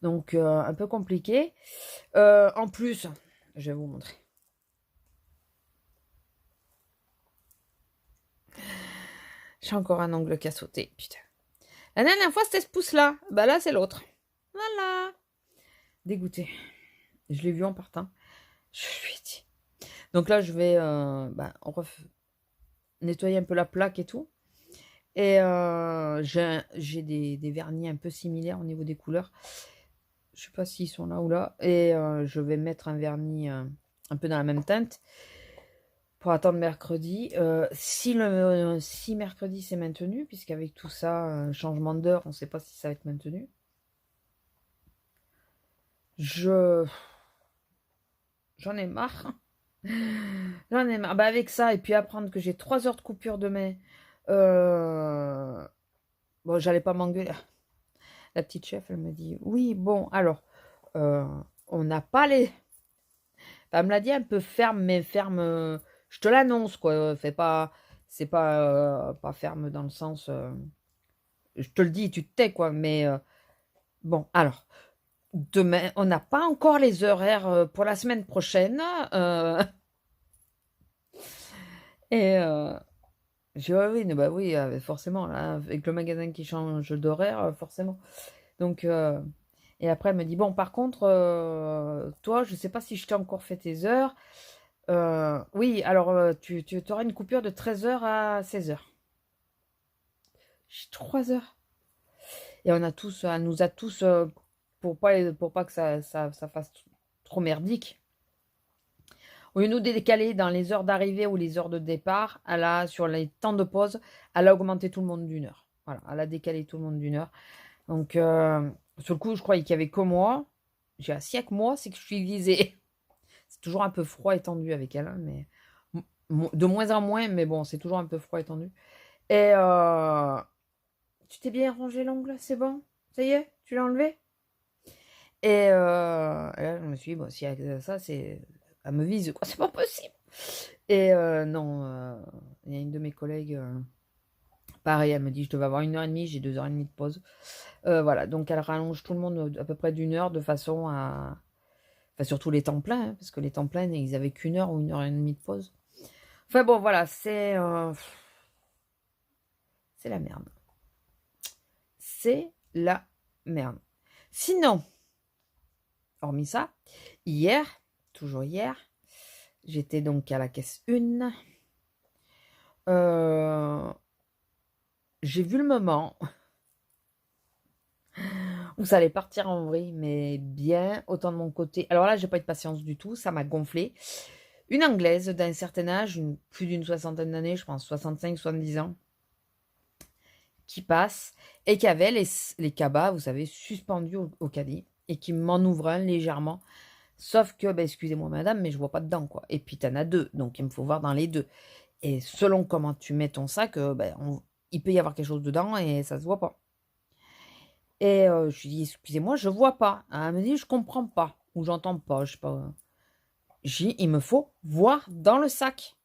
Speaker 1: Donc, un peu compliqué. En plus, je vais vous montrer. J'ai encore un ongle qui a sauté, putain. La dernière fois, c'était ce pouce-là. Bah là, c'est l'autre. Voilà. Dégoûté. Je l'ai vu en partant. Je lui ai dit. Donc là, je vais nettoyer un peu la plaque et tout. Et j'ai des vernis un peu similaires au niveau des couleurs. Je sais pas s'ils sont là ou là. Et je vais mettre un vernis un peu dans la même teinte pour attendre mercredi. Si mercredi c'est maintenu, puisqu'avec tout ça, changement d'heure, on ne sait pas si ça va être maintenu. J'en ai marre. J'en ai marre. Bah, avec ça, et puis apprendre que j'ai 3 heures de coupure demain. Bon, j'allais pas m'engueuler. La petite chef, elle me dit, oui, bon, alors, on n'a pas les... Elle me l'a dit un peu ferme, mais ferme, je te l'annonce, quoi. Fais pas... C'est pas ferme dans le sens... je te le dis, tu te tais, quoi. Mais bon, alors, demain, on n'a pas encore les horaires pour la semaine prochaine. Et j'ai dit, oui, bah oui, forcément, là, avec le magasin qui change d'horaire, forcément. Donc, et après, elle me dit, bon, par contre, toi, je sais pas si je t'ai encore fait tes heures. Oui, alors, tu auras une coupure de 13 heures à 16 heures. J'ai 3 heures. Et on a tous, elle nous a tous, pour pas que ça fasse trop merdique, au lieu de nous décaler dans les heures d'arrivée ou les heures de départ, sur les temps de pause, elle a augmenté tout le monde d'une heure. Voilà, elle a décalé tout le monde d'une heure. Donc, sur le coup, je croyais qu'il n'y avait que moi. J'ai assis avec moi, c'est que je suis visée. C'est toujours un peu froid et tendu avec elle, hein, mais de moins en moins, mais bon, c'est toujours un peu froid et tendu. Et tu t'es bien rangé l'ongle, c'est bon? Ça y est, tu l'as enlevé? Et là, je me suis dit, bon, si ça, c'est... Elle me vise, quoi, c'est pas possible. Et non, il y a une de mes collègues, pareil, elle me dit, je devais avoir 1h30, j'ai 2h30 de pause. Voilà, donc elle rallonge tout le monde à peu près d'1 heure de façon à... Enfin, surtout les temps pleins, hein, parce que les temps pleins, ils avaient qu'1 heure ou 1h30 de pause. Enfin bon, voilà, c'est la merde. C'est la merde. Sinon, hormis ça, toujours hier, j'étais donc à la caisse 1. J'ai vu le moment où ça allait partir en vrille, mais bien, autant de mon côté. Alors là, j'ai pas eu de patience du tout, ça m'a gonflé. Une Anglaise d'un certain âge, plus d'une soixantaine d'années, je pense 65-70 ans, qui passe et qui avait les cabas, vous savez, suspendus au caddie et qui m'en ouvre un légèrement. Sauf que, ben, excusez-moi madame, mais je vois pas dedans, quoi. Et puis t'en as deux, donc il me faut voir dans les deux. Et selon comment tu mets ton sac, ben, il peut y avoir quelque chose dedans et ça se voit pas. Et je lui dis, excusez-moi, je vois pas. Elle me dit, je comprends pas, ou j'entends pas, je sais pas. J'ai dit, il me faut voir dans le sac.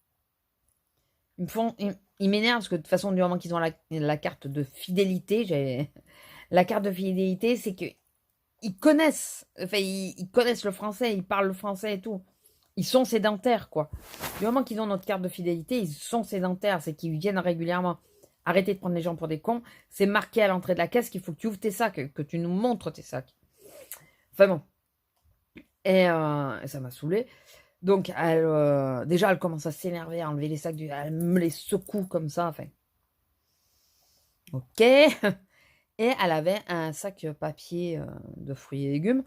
Speaker 1: Ils m'énervent parce que de toute façon, du moment qu'ils ont la carte de fidélité, la carte de fidélité, c'est que ils connaissent, enfin, ils connaissent le français, ils parlent le français et tout. Ils sont sédentaires, quoi. Du moment qu'ils ont notre carte de fidélité, ils sont sédentaires, c'est qu'ils viennent régulièrement. Arrêtez de prendre les gens pour des cons. C'est marqué à l'entrée de la caisse qu'il faut que tu ouvres tes sacs, que tu nous montres tes sacs. Enfin bon. Et ça m'a saoulée. Donc, déjà, elle commence à s'énerver, à enlever les sacs. Elle me les secoue comme ça. Enfin. Ok. Et elle avait un sac papier de fruits et légumes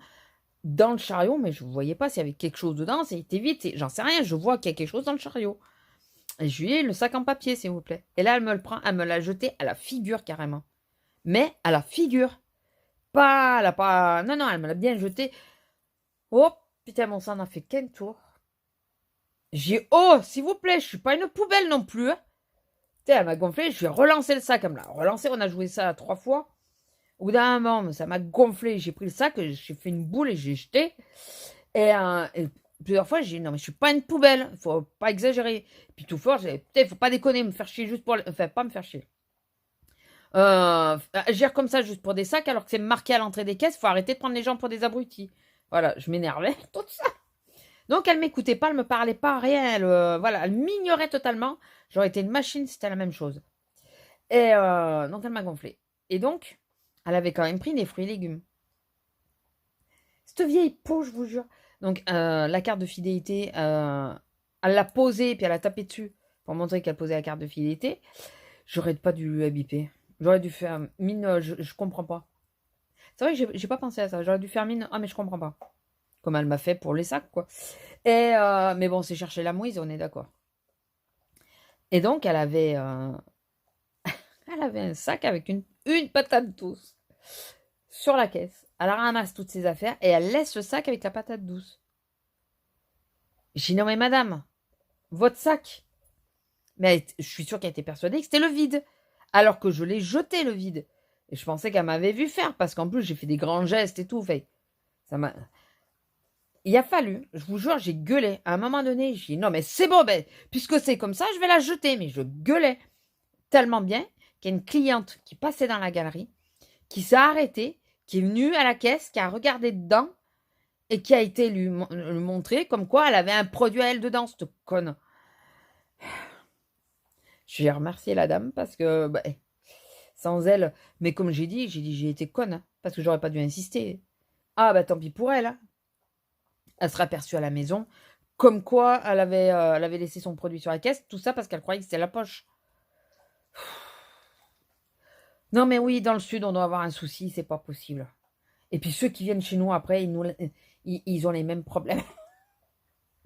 Speaker 1: dans le chariot, mais je ne voyais pas s'il y avait quelque chose dedans. C'était vite. J'en sais rien. Je vois qu'il y a quelque chose dans le chariot. Et je lui ai dit, le sac en papier, s'il vous plaît. Et là, elle me le prend. Elle me l'a jeté à la figure, carrément. Mais à la figure. Pas, elle a pas... Non, non, elle me l'a bien jeté. Oh, putain, mon sang n'a fait qu'un tour. J'ai oh, s'il vous plaît, je suis pas une poubelle non plus. Hein. Elle m'a gonflé, je lui ai relancé le sac. Elle me l'a relancé, on a joué ça 3 fois. Au bout d'un moment, ça m'a gonflé. J'ai pris le sac, j'ai fait une boule et j'ai jeté. Et plusieurs fois, j'ai dit non, mais je suis pas une poubelle. Faut pas exagérer. Puis tout fort, j'ai peut-être, faut pas déconner, me faire chier juste pour. Enfin, pas me faire chier. Agir comme ça juste pour des sacs alors que c'est marqué à l'entrée des caisses. Faut arrêter de prendre les gens pour des abrutis. Voilà, je m'énervais, tout ça. Donc elle m'écoutait pas, elle me parlait pas, rien. Voilà, elle m'ignorait totalement. J'aurais été une machine, c'était la même chose. Et donc elle m'a gonflé. Et donc, elle avait quand même pris des fruits et légumes. Cette vieille peau, je vous jure. Donc la carte de fidélité, elle l'a posée, puis elle a tapé dessus pour montrer qu'elle posait la carte de fidélité. J'aurais pas dû lui biper. J'aurais dû faire mine, je comprends pas. C'est vrai que j'ai pas pensé à ça. J'aurais dû faire mine, ah mais je comprends pas. Comme elle m'a fait pour les sacs, quoi. Et mais bon, c'est chercher la mouise, on est d'accord. Et donc, elle avait un sac avec une patate douce sur la caisse. Elle ramasse toutes ses affaires et elle laisse le sac avec la patate douce. J'ai dit, non mais madame, votre sac. Mais je suis sûre qu'elle était persuadée que c'était le vide. Alors que je l'ai jeté le vide. Et je pensais qu'elle m'avait vu faire. Parce qu'en plus, j'ai fait des grands gestes et tout. Fait, ça m'a... Il a fallu, je vous jure, j'ai gueulé. À un moment donné, j'ai dit, non mais c'est bon, ben, puisque c'est comme ça, je vais la jeter. Mais je gueulais tellement bien qu'il y a une cliente qui passait dans la galerie, qui s'est arrêtée, qui est venue à la caisse, qui a regardé dedans et qui a été lui montrer comme quoi elle avait un produit à elle dedans, cette conne. J'ai remercié la dame parce que bah, sans elle, mais comme j'ai été conne, hein, parce que j'aurais pas dû insister. Ah bah tant pis pour elle. Hein. Elle sera aperçue à la maison, comme quoi elle avait laissé son produit sur la caisse, tout ça parce qu'elle croyait que c'était la poche. Non mais oui, dans le sud, on doit avoir un souci, c'est pas possible. Et puis ceux qui viennent chez nous après, ils ont les mêmes problèmes.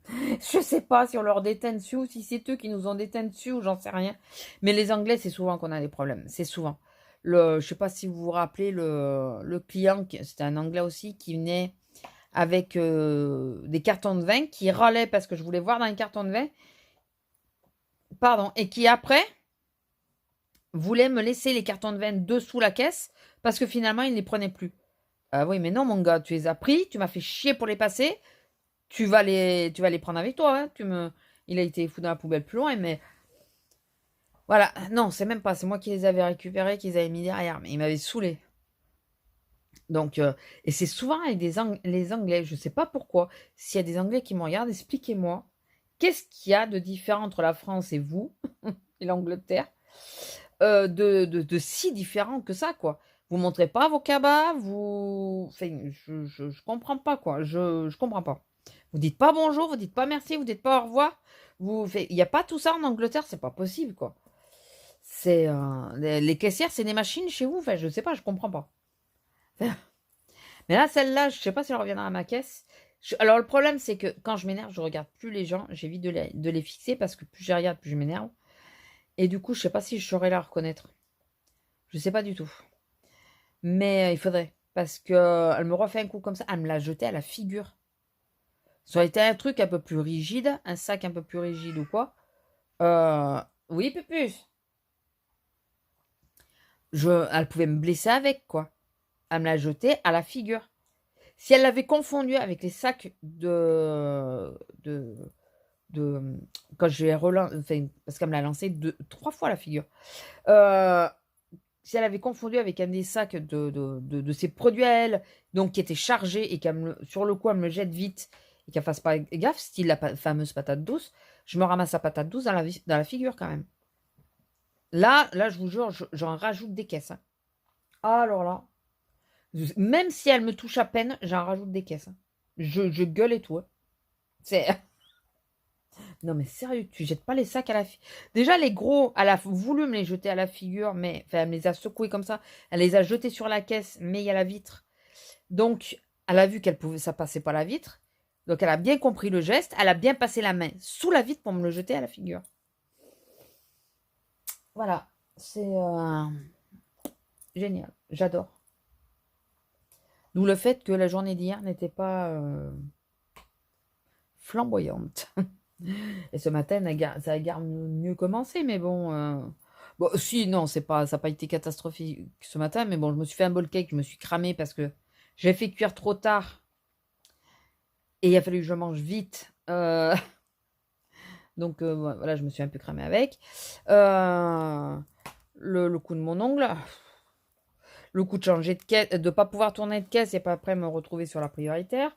Speaker 1: Je sais pas si on leur déteint dessus ou si c'est eux qui nous ont déteint dessus ou j'en sais rien. Mais les Anglais, c'est souvent qu'on a des problèmes. C'est souvent. Je sais pas si vous vous rappelez le client, c'était un Anglais aussi, qui venait avec des cartons de vin, qui râlait parce que je voulais voir dans les cartons de vin. Pardon. Et qui après voulait me laisser les cartons de vin dessous la caisse parce que finalement, il ne les prenait plus. Ah oui, mais non, mon gars, tu les as pris, tu m'as fait chier pour les passer. Tu vas les prendre avec toi. Hein. Il a été foutu dans la poubelle plus loin, mais voilà. Non, c'est même pas. C'est moi qui les avais récupérés, qui les avais mis derrière. Mais il m'avait saoulé. Donc, et c'est souvent avec les Anglais. Je sais pas pourquoi. S'il y a des Anglais qui me regardent, expliquez-moi. Qu'est-ce qu'il y a de différent entre la France et vous, et l'Angleterre, de si différent que ça, quoi. Vous montrez pas vos cabas, vous... Enfin, je comprends pas, quoi. Je comprends pas. Vous dites pas bonjour, vous dites pas merci, vous dites pas au revoir. Il n'y a pas tout ça en Angleterre, c'est pas possible, quoi. C'est les caissières, c'est des machines chez vous. Enfin, je sais pas, je comprends pas. Mais là, celle-là, je sais pas si elle reviendra à ma caisse. Alors le problème, c'est que quand je m'énerve, je regarde plus les gens. J'évite de les fixer parce que plus je regarde, plus je m'énerve. Et du coup, je sais pas si je saurais la reconnaître. Je sais pas du tout. Mais il faudrait. Parce que elle me refait un coup comme ça. Elle me l'a jeté à la figure. Ça aurait été un truc un peu plus rigide, un sac un peu plus rigide ou quoi. Oui, Pupus. Elle pouvait me blesser avec, quoi. Elle me l'a jeté à la figure. Si elle l'avait confondu avec les sacs de quand je l'ai relancé, enfin, parce qu'elle me l'a lancé 3 fois à la figure. Si elle avait confondu avec un des sacs de ses produits à elle, donc qui était chargé et sur le coup, elle me le jette vite et qu'elle fasse pas gaffe, style la fameuse patate douce, je me ramasse la patate douce dans la figure quand même. Là, je vous jure, j'en rajoute des caisses. Hein. Alors là, même si elle me touche à peine, j'en rajoute des caisses. Hein. Je gueule et tout. Hein. C'est... Non mais sérieux, tu jettes pas les sacs à la figure. Déjà les gros, elle a voulu me les jeter à la figure, mais enfin, elle me les a secoués comme ça. Elle les a jetés sur la caisse, mais il y a la vitre. Donc, elle a vu ça passait pas la vitre. Donc, elle a bien compris le geste. Elle a bien passé la main sous la vitre pour me le jeter à la figure. Voilà, c'est génial. J'adore. D'où le fait que la journée d'hier n'était pas flamboyante. Et ce matin, ça a guère mieux commencé, mais bon. Bon, si, non, ça n'a pas été catastrophique ce matin, mais bon, je me suis fait un bol cake, je me suis cramé parce que j'ai fait cuire trop tard. Et il a fallu que je mange vite. Donc voilà, je me suis un peu cramé avec. Le coup de mon ongle. Le coup de changer de caisse, de ne pas pouvoir tourner de caisse et pas après me retrouver sur la prioritaire.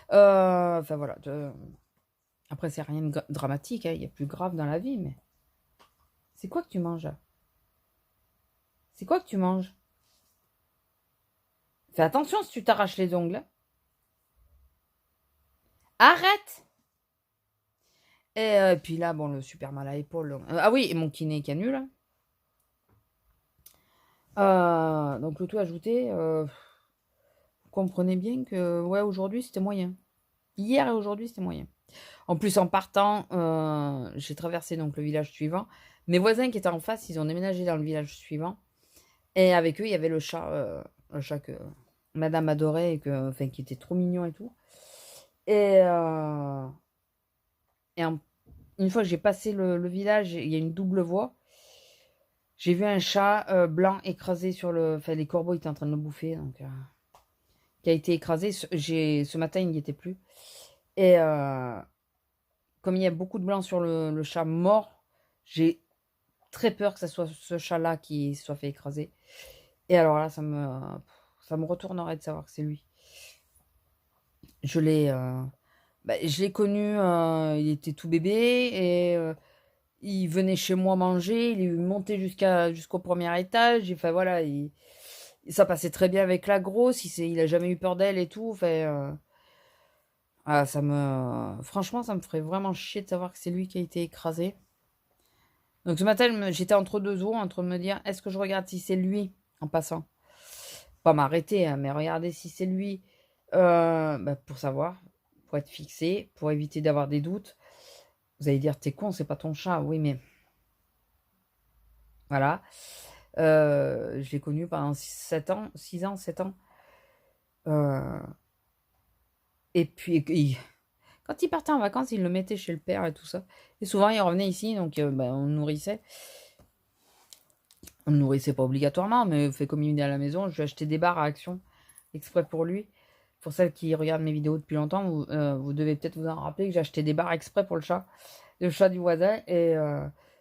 Speaker 1: Enfin voilà. Après, c'est rien de dramatique. Hein, il y a plus grave dans la vie, mais... C'est quoi que tu manges? C'est quoi que tu manges? Fais attention si tu t'arraches les ongles. Arrête! Et puis là, bon, le super mal à l'épaule. Ah oui, et mon kiné qui annule. Donc le tout ajouté, vous comprenez bien que ouais, aujourd'hui c'était moyen. Hier et aujourd'hui c'était moyen. En plus en partant, j'ai traversé donc le village suivant. Mes voisins qui étaient en face, ils ont déménagé dans le village suivant. Et avec eux, il y avait le chat que madame adorait et qui était trop mignon et tout. Et Et une fois que j'ai passé le village, il y a une double voie. J'ai vu un chat blanc écrasé sur le... Enfin, les corbeaux étaient en train de le bouffer, donc... qui a été écrasé. Ce matin, il n'y était plus. Et comme il y a beaucoup de blanc sur le chat mort, j'ai très peur que ce soit ce chat-là qui soit fait écraser. Et alors là, ça me retournerait de savoir que c'est lui. Je l'ai connu, il était tout bébé et il venait chez moi manger, il est monté jusqu'au premier étage. Enfin voilà, ça passait très bien avec la grosse, il a jamais eu peur d'elle et tout. Enfin, franchement, ça me ferait vraiment chier de savoir que c'est lui qui a été écrasé. Donc ce matin, j'étais entre deux eaux, entre me dire, est-ce que je regarde si c'est lui en passant? Pas m'arrêter, hein, mais regarder si c'est lui pour savoir, pour être fixé, pour éviter d'avoir des doutes. Vous allez dire, t'es con, c'est pas ton chat. Oui, mais voilà. Je l'ai connu pendant 6 ans, 7 ans. Et puis, quand il partait en vacances, il le mettait chez le père et tout ça. Et souvent, il revenait ici, donc on le nourrissait. On le nourrissait pas obligatoirement, mais fait comme il venait à la maison, je lui ai acheté des barres à Action, exprès pour lui. Pour celles qui regardent mes vidéos depuis longtemps, vous devez peut-être vous en rappeler que j'ai acheté des barres exprès pour le chat du voisin. Et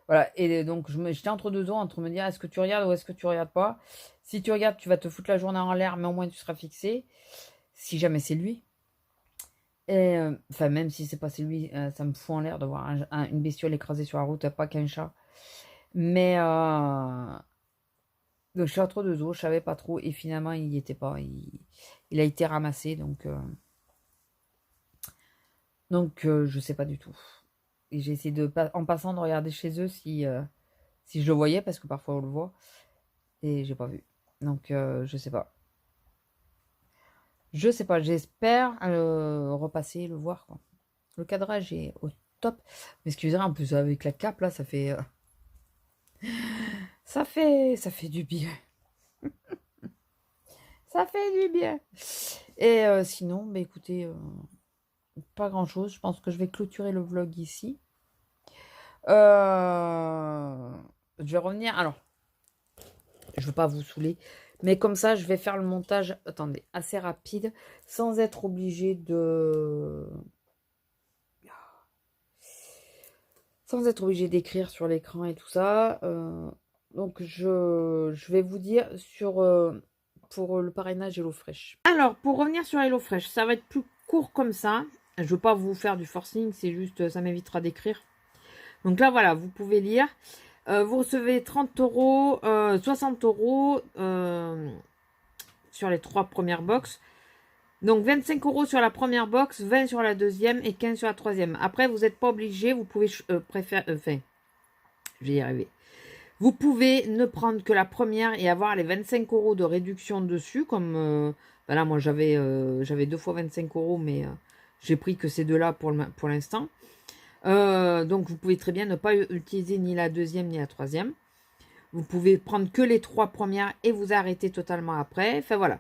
Speaker 1: voilà. Et donc, j'étais entre deux eaux, entre me dire, est-ce que tu regardes ou est-ce que tu regardes pas? Si tu regardes, tu vas te foutre la journée en l'air, mais au moins tu seras fixé. Si jamais c'est lui. Et enfin, même si c'est pas c'est lui, ça me fout en l'air de voir une bestiole écrasée sur la route, pas qu'un chat. Mais donc, je suis entre deux eaux, je savais pas trop, et finalement il n'y était pas. Il a été ramassé, donc je sais pas du tout. Et j'ai essayé en passant de regarder chez eux si je le voyais, parce que parfois on le voit, et j'ai pas vu. Donc je sais pas. Je sais pas, j'espère repasser, le voir, quoi. Le cadrage est au top. Mais excusez-moi, en plus avec la cape là, ça fait du bien. Ça fait du bien. Et sinon, bah écoutez, pas grand chose. Je pense que je vais clôturer le vlog ici. Je vais revenir. Alors, je veux pas vous saouler, mais comme ça, je vais faire le montage. Attendez, assez rapide, sans être obligé d'écrire sur l'écran et tout ça. Donc, je vais vous dire pour le parrainage HelloFresh. Alors, pour revenir sur HelloFresh, ça va être plus court comme ça. Je ne veux pas vous faire du forcing, c'est juste, ça m'évitera d'écrire. Donc là, voilà, vous pouvez lire. Vous recevez 30 euros, 60 euros sur les 3 premières box. Donc 25 euros sur la première box, 20 sur la deuxième et 15 sur la troisième. Après, vous n'êtes pas obligé, vous pouvez préférer... Enfin, je vais y arriver. Vous pouvez ne prendre que la première et avoir les 25 euros de réduction dessus. Comme ben là, moi, j'avais 2 fois 25 euros, mais j'ai pris que ces deux-là pour l'instant. Donc, vous pouvez très bien ne pas utiliser ni la deuxième ni la troisième. Vous pouvez prendre que les 3 premières et vous arrêter totalement après. Enfin, voilà.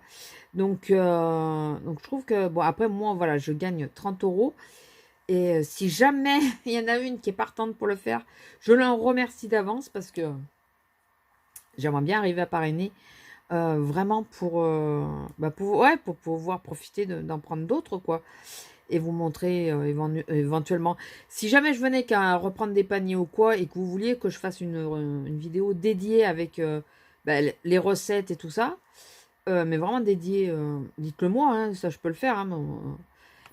Speaker 1: Donc je trouve que... Bon, après, moi, voilà, je gagne 30 euros. Et si jamais il y en a une qui est partante pour le faire, je l'en remercie d'avance parce que j'aimerais bien arriver à parrainer vraiment pour pouvoir profiter d'en prendre d'autres, quoi. Et vous montrer éventuellement. Si jamais je venais qu'à reprendre des paniers ou quoi, et que vous vouliez que je fasse une vidéo dédiée avec les recettes et tout ça, mais vraiment dédiée, dites-le moi, hein, ça je peux le faire. Hein,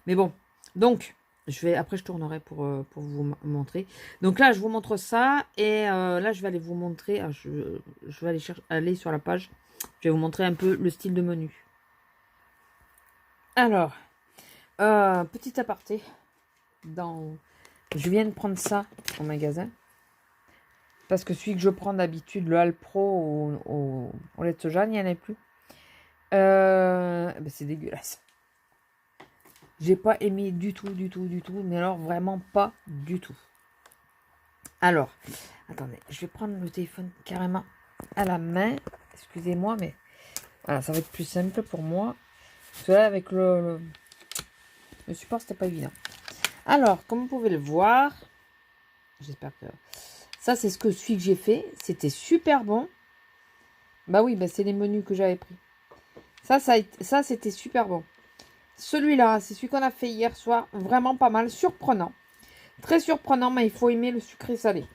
Speaker 1: mais bon, donc, après je tournerai pour vous montrer. Donc là, je vous montre ça, et là, je vais aller vous montrer, je vais aller sur la page, je vais vous montrer un peu le style de menu. Alors... petit aparté, je viens de prendre ça au magasin, parce que celui que je prends d'habitude, le Alpro au lait de soja, il n'y en a plus. C'est dégueulasse. J'ai pas aimé du tout, mais alors vraiment pas du tout. Alors, attendez, je vais prendre le téléphone carrément à la main. Excusez-moi, mais voilà, ça va être plus simple pour moi. Parce que là, avec le support, c'était pas évident. Alors, comme vous pouvez le voir, j'espère que... Ça, c'est celui que j'ai fait. C'était super bon. Bah oui, bah c'est les menus que j'avais pris. Ça c'était super bon. Celui-là, c'est celui qu'on a fait hier soir. Vraiment pas mal. Surprenant. Très surprenant, mais il faut aimer le sucré salé.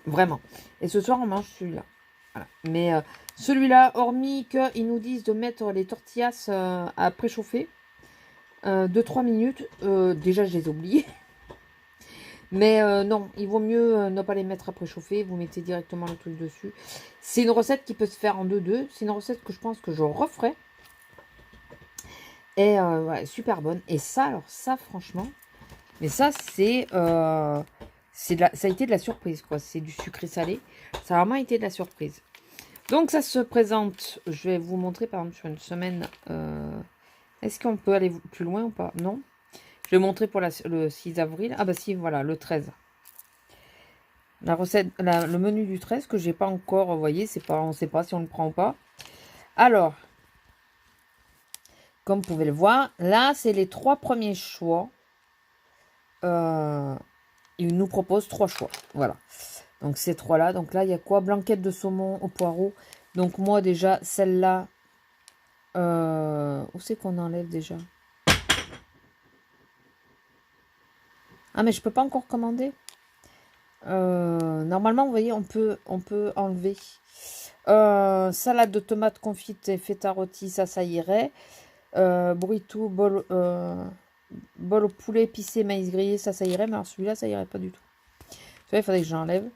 Speaker 1: Vraiment. Et ce soir, on mange celui-là. Voilà. Mais celui-là, hormis qu'ils nous disent de mettre les tortillas à préchauffer 2-3 minutes, déjà, je les ai oubliés. Mais non, il vaut mieux ne pas les mettre à préchauffer. Vous mettez directement le truc dessus. C'est une recette qui peut se faire en 2-2. C'est une recette que je pense que je referai. Et ouais, super bonne. Et ça, alors ça, franchement... Mais ça, ça a été de la surprise, quoi. C'est du sucré salé. Ça a vraiment été de la surprise. Donc, ça se présente... Je vais vous montrer, par exemple, sur une semaine... Est-ce qu'on peut aller plus loin ou pas? Non. Je vais montrer pour le 6 avril. Ah bah si, voilà, le 13. La recette, le menu du 13 que j'ai pas encore, vous voyez, on ne sait pas si on le prend ou pas. Alors, comme vous pouvez le voir, là, c'est les 3 premiers choix. Il nous propose 3 choix. Voilà. Donc, ces 3-là. Donc là, il y a quoi? Blanquette de saumon au poireau. Donc, moi, déjà, celle-là... où c'est qu'on enlève déjà? Ah, mais je peux pas encore commander. Normalement, vous voyez, on peut enlever. Salade de tomates confites et feta rôti, ça irait. Burrito, bol au poulet épicé, maïs grillé, ça irait. Mais alors celui-là, ça irait pas du tout. Il faudrait que j'enlève.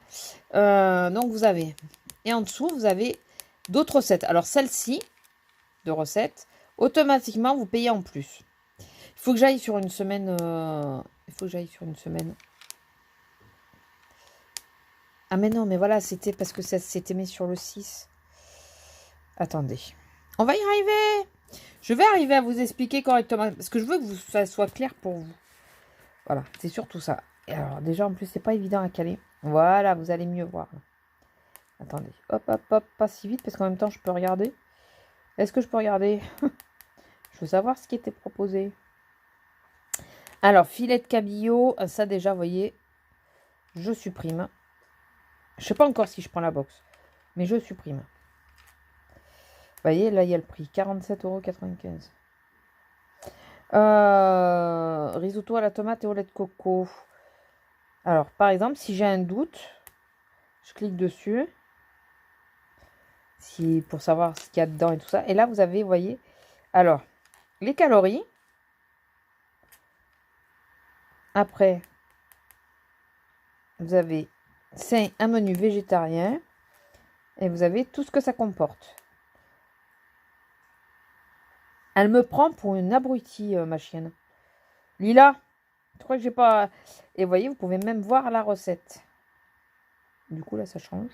Speaker 1: Donc, vous avez... Et en dessous, vous avez d'autres recettes. Alors, celle-ci, de recettes, automatiquement, vous payez en plus. Il faut que j'aille sur une semaine... Il faut que j'aille sur une semaine... Ah mais non, mais voilà, c'était parce que ça s'était mis sur le 6. Attendez. On va y arriver. Je vais arriver à vous expliquer correctement. Parce que je veux que ça soit clair pour vous. Voilà, c'est surtout ça. Et alors déjà, en plus, c'est pas évident à caler. Voilà, vous allez mieux voir. Attendez. Hop, hop, hop. Pas si vite, parce qu'en même temps, je peux regarder. Est-ce que je peux regarder? Je veux savoir ce qui était proposé. Alors, filet de cabillaud. Ça, déjà, vous voyez, je supprime. Je sais pas encore si je prends la box, mais je supprime. Vous voyez, là, il y a le prix. 47,95 €. Risotto à la tomate et au lait de coco. Alors, par exemple, si j'ai un doute, je clique dessus. Pour savoir ce qu'il y a dedans et tout ça. Et là, vous avez, vous voyez, alors, les calories. Après, vous avez, c'est un menu végétarien. Et vous avez tout ce que ça comporte. Elle me prend pour une abrutie, ma chienne. Lila, je crois que j'ai pas... Et vous voyez, vous pouvez même voir la recette. Du coup, là, ça change.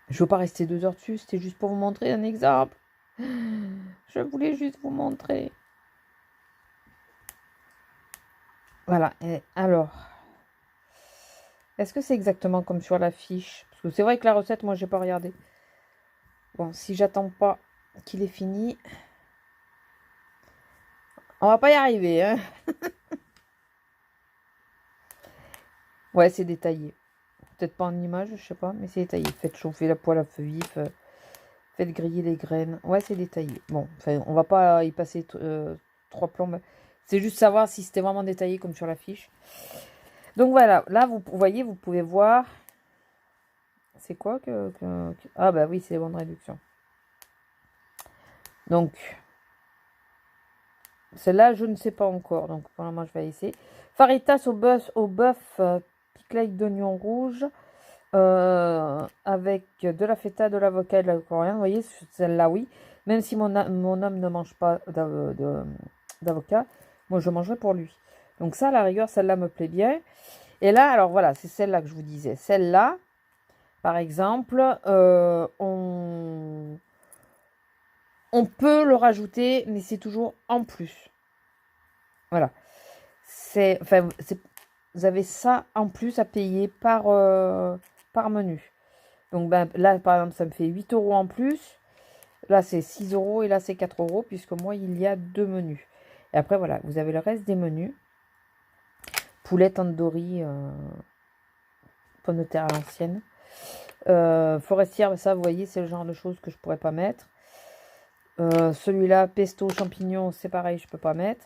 Speaker 1: Je ne veux pas rester 2 heures dessus. C'était juste pour vous montrer un exemple. Je voulais juste vous montrer. Voilà. Et alors, est-ce que c'est exactement comme sur la fiche? Parce que c'est vrai que la recette, moi, j'ai pas regardé. Bon, si j'attends pas qu'il est fini, on va pas y arriver, hein. Ouais, c'est détaillé. Peut-être pas en image, je sais pas, mais c'est détaillé. Faites chauffer la poêle à feu vif. Faites griller les graines. Ouais, c'est détaillé. Bon, enfin, on va pas y passer 3 plombes. C'est juste savoir si c'était vraiment détaillé comme sur la fiche. Donc voilà, là, vous voyez, vous pouvez voir. C'est quoi Ah bah oui, c'est les bons de réduction. Donc, celle-là, je ne sais pas encore. Donc, pour le moment, je vais essayer. Faritas au bœuf piqué d'oignon rouge. Avec de la feta, de l'avocat et de la coriandre. Vous voyez, celle-là, oui. Même si mon homme ne mange pas d'avocat, moi, je mangerai pour lui. Donc ça, à la rigueur, celle-là me plaît bien. Et là, alors voilà, c'est celle-là que je vous disais. Celle-là, par exemple, on peut le rajouter, mais c'est toujours en plus. Voilà. Vous avez ça en plus à payer par menu. Donc ben, là, par exemple, ça me fait 8 € en plus. Là, c'est 6 € et là, c'est 4 € puisque moi, il y a 2 menus. Et après, voilà, vous avez le reste des menus. Poulet tandoori, pommes de terre à l'ancienne. Forestière, ça, vous voyez, c'est le genre de choses que je pourrais pas mettre. Celui-là, pesto, champignons, c'est pareil, je peux pas mettre.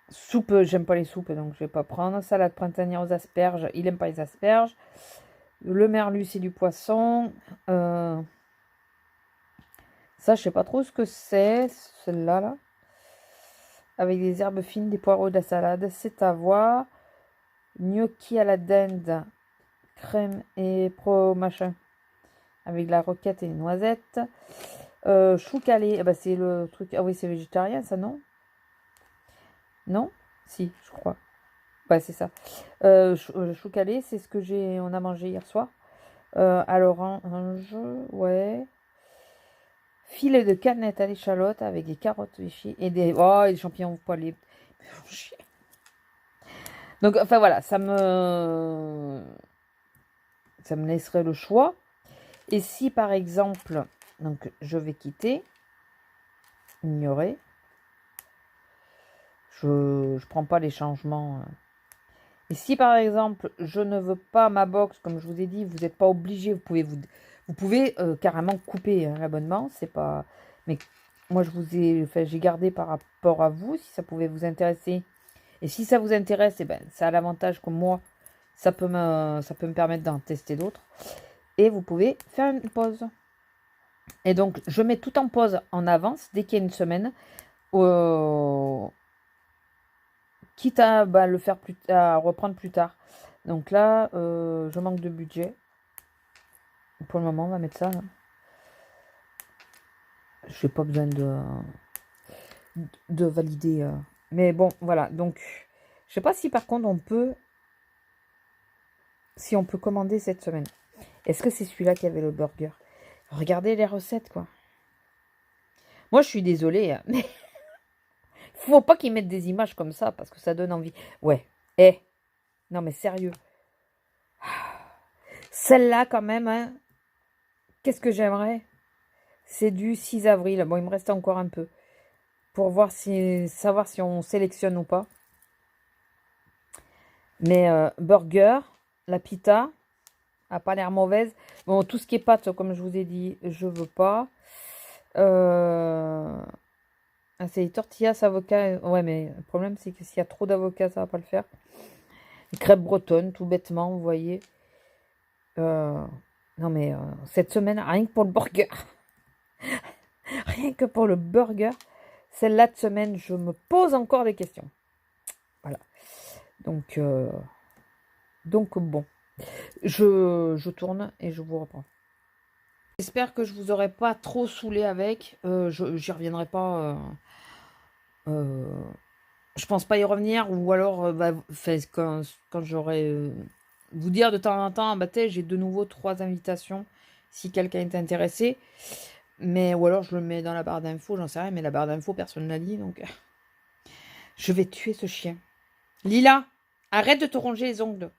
Speaker 1: Soupe, j'aime pas les soupes, donc je vais pas prendre. Salade printanière aux asperges, il aime pas les asperges. Le merlu, c'est du poisson. Ça, je sais pas trop ce que c'est, celle-là, là. Avec des herbes fines, des poireaux, de la salade, c'est à voir. Gnocchi à la dinde, crème et pro machin. Avec de la roquette et les noisettes. Chou calé, eh ben, c'est le truc. Ah oui, c'est végétarien, ça, non? Non? Si, je crois. Ouais, c'est ça. Chou calé, c'est ce que on a mangé hier soir. À l'orange, ouais. Filet de canette à l'échalote avec des carottes vichy et des champignons poêlés. Donc, enfin voilà, ça me laisserait le choix. Et si par exemple, donc je vais quitter, ignorer, je prends pas les changements. Et si par exemple, je ne veux pas ma box, comme je vous ai dit, vous n'êtes pas obligé, vous pouvez carrément couper l'abonnement, c'est pas. Mais moi, j'ai gardé par rapport à vous, si ça pouvait vous intéresser. Et si ça vous intéresse, eh ben, ça a l'avantage que moi, ça peut me permettre d'en tester d'autres. Et vous pouvez faire une pause. Et donc, je mets tout en pause en avance dès qu'il y a une semaine. Quitte à le faire à reprendre plus tard. Donc là, je manque de budget. Pour le moment, on va mettre ça. Je n'ai pas besoin de valider. Mais bon, voilà. Donc, je sais pas si par contre si on peut commander cette semaine. Est-ce que c'est celui-là qui avait le burger? Regardez les recettes, quoi. Moi, je suis désolée, hein, mais faut pas qu'ils mettent des images comme ça parce que ça donne envie. Ouais. Non, mais sérieux. Celle-là, quand même, hein. Qu'est-ce que j'aimerais? C'est du 6 avril. Bon, il me reste encore un peu pour savoir si on sélectionne ou pas. Mais burger, la pita a pas l'air mauvaise. Bon, tout ce qui est pâtes, comme je vous ai dit, je veux pas. C'est les tortillas avocat. Ouais, mais le problème, c'est que s'il y a trop d'avocats, ça va pas le faire. Les crêpes bretonnes, tout bêtement, vous voyez. Non, mais cette semaine, rien que pour le burger. Rien que pour le burger. Celle-là de semaine, je me pose encore des questions. Voilà. Donc bon. Je tourne et je vous reprends. J'espère que je vous aurai pas trop saoulé avec. J'y reviendrai pas. Je pense pas y revenir. Ou alors, quand j'aurai... vous dire de temps en temps, j'ai de nouveau 3 invitations. Si quelqu'un est intéressé. Mais, ou alors je le mets dans la barre d'infos, j'en sais rien. Mais la barre d'infos, personne ne l'a dit. Donc, je vais tuer ce chien. Lila, arrête de te ronger les ongles.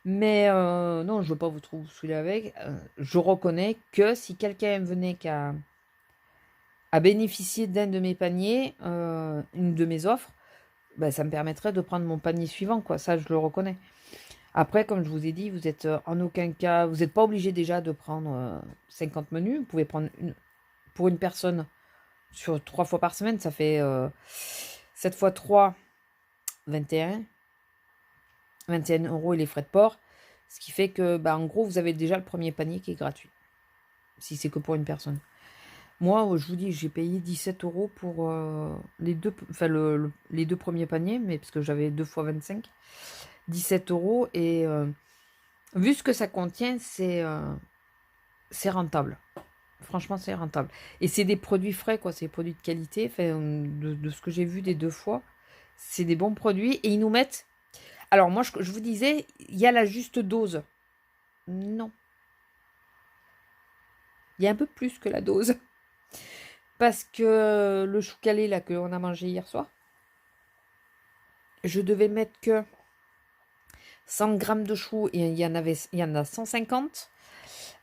Speaker 1: Mais non, je ne veux pas vous trop vous saouler avec. Je reconnais que si quelqu'un venait à bénéficier d'un de mes paniers, une de mes offres, ça me permettrait de prendre mon panier suivant, quoi. Ça, je le reconnais. Après, comme je vous ai dit, vous êtes en aucun cas, vous n'êtes pas obligé déjà de prendre 50 menus. Vous pouvez prendre pour une personne sur 3 fois par semaine, ça fait 7 fois 3, 21. 21 € et les frais de port. Ce qui fait que, en gros, vous avez déjà le premier panier qui est gratuit. Si c'est que pour une personne. Moi, je vous dis, j'ai payé 17 € pour les deux, les 2 premiers paniers, mais parce que j'avais 2 fois 25. 17 € et vu ce que ça contient, c'est rentable. Franchement, c'est rentable. Et c'est des produits frais, quoi. C'est des produits de qualité. De ce que j'ai vu des 2 fois, c'est des bons produits. Et ils nous mettent... Alors, moi, je vous disais, il y a la juste dose. Non. Il y a un peu plus que la dose. Parce que le chou calé, là, qu'on a mangé hier soir, je devais mettre que 100 g de chou et il y en a 150.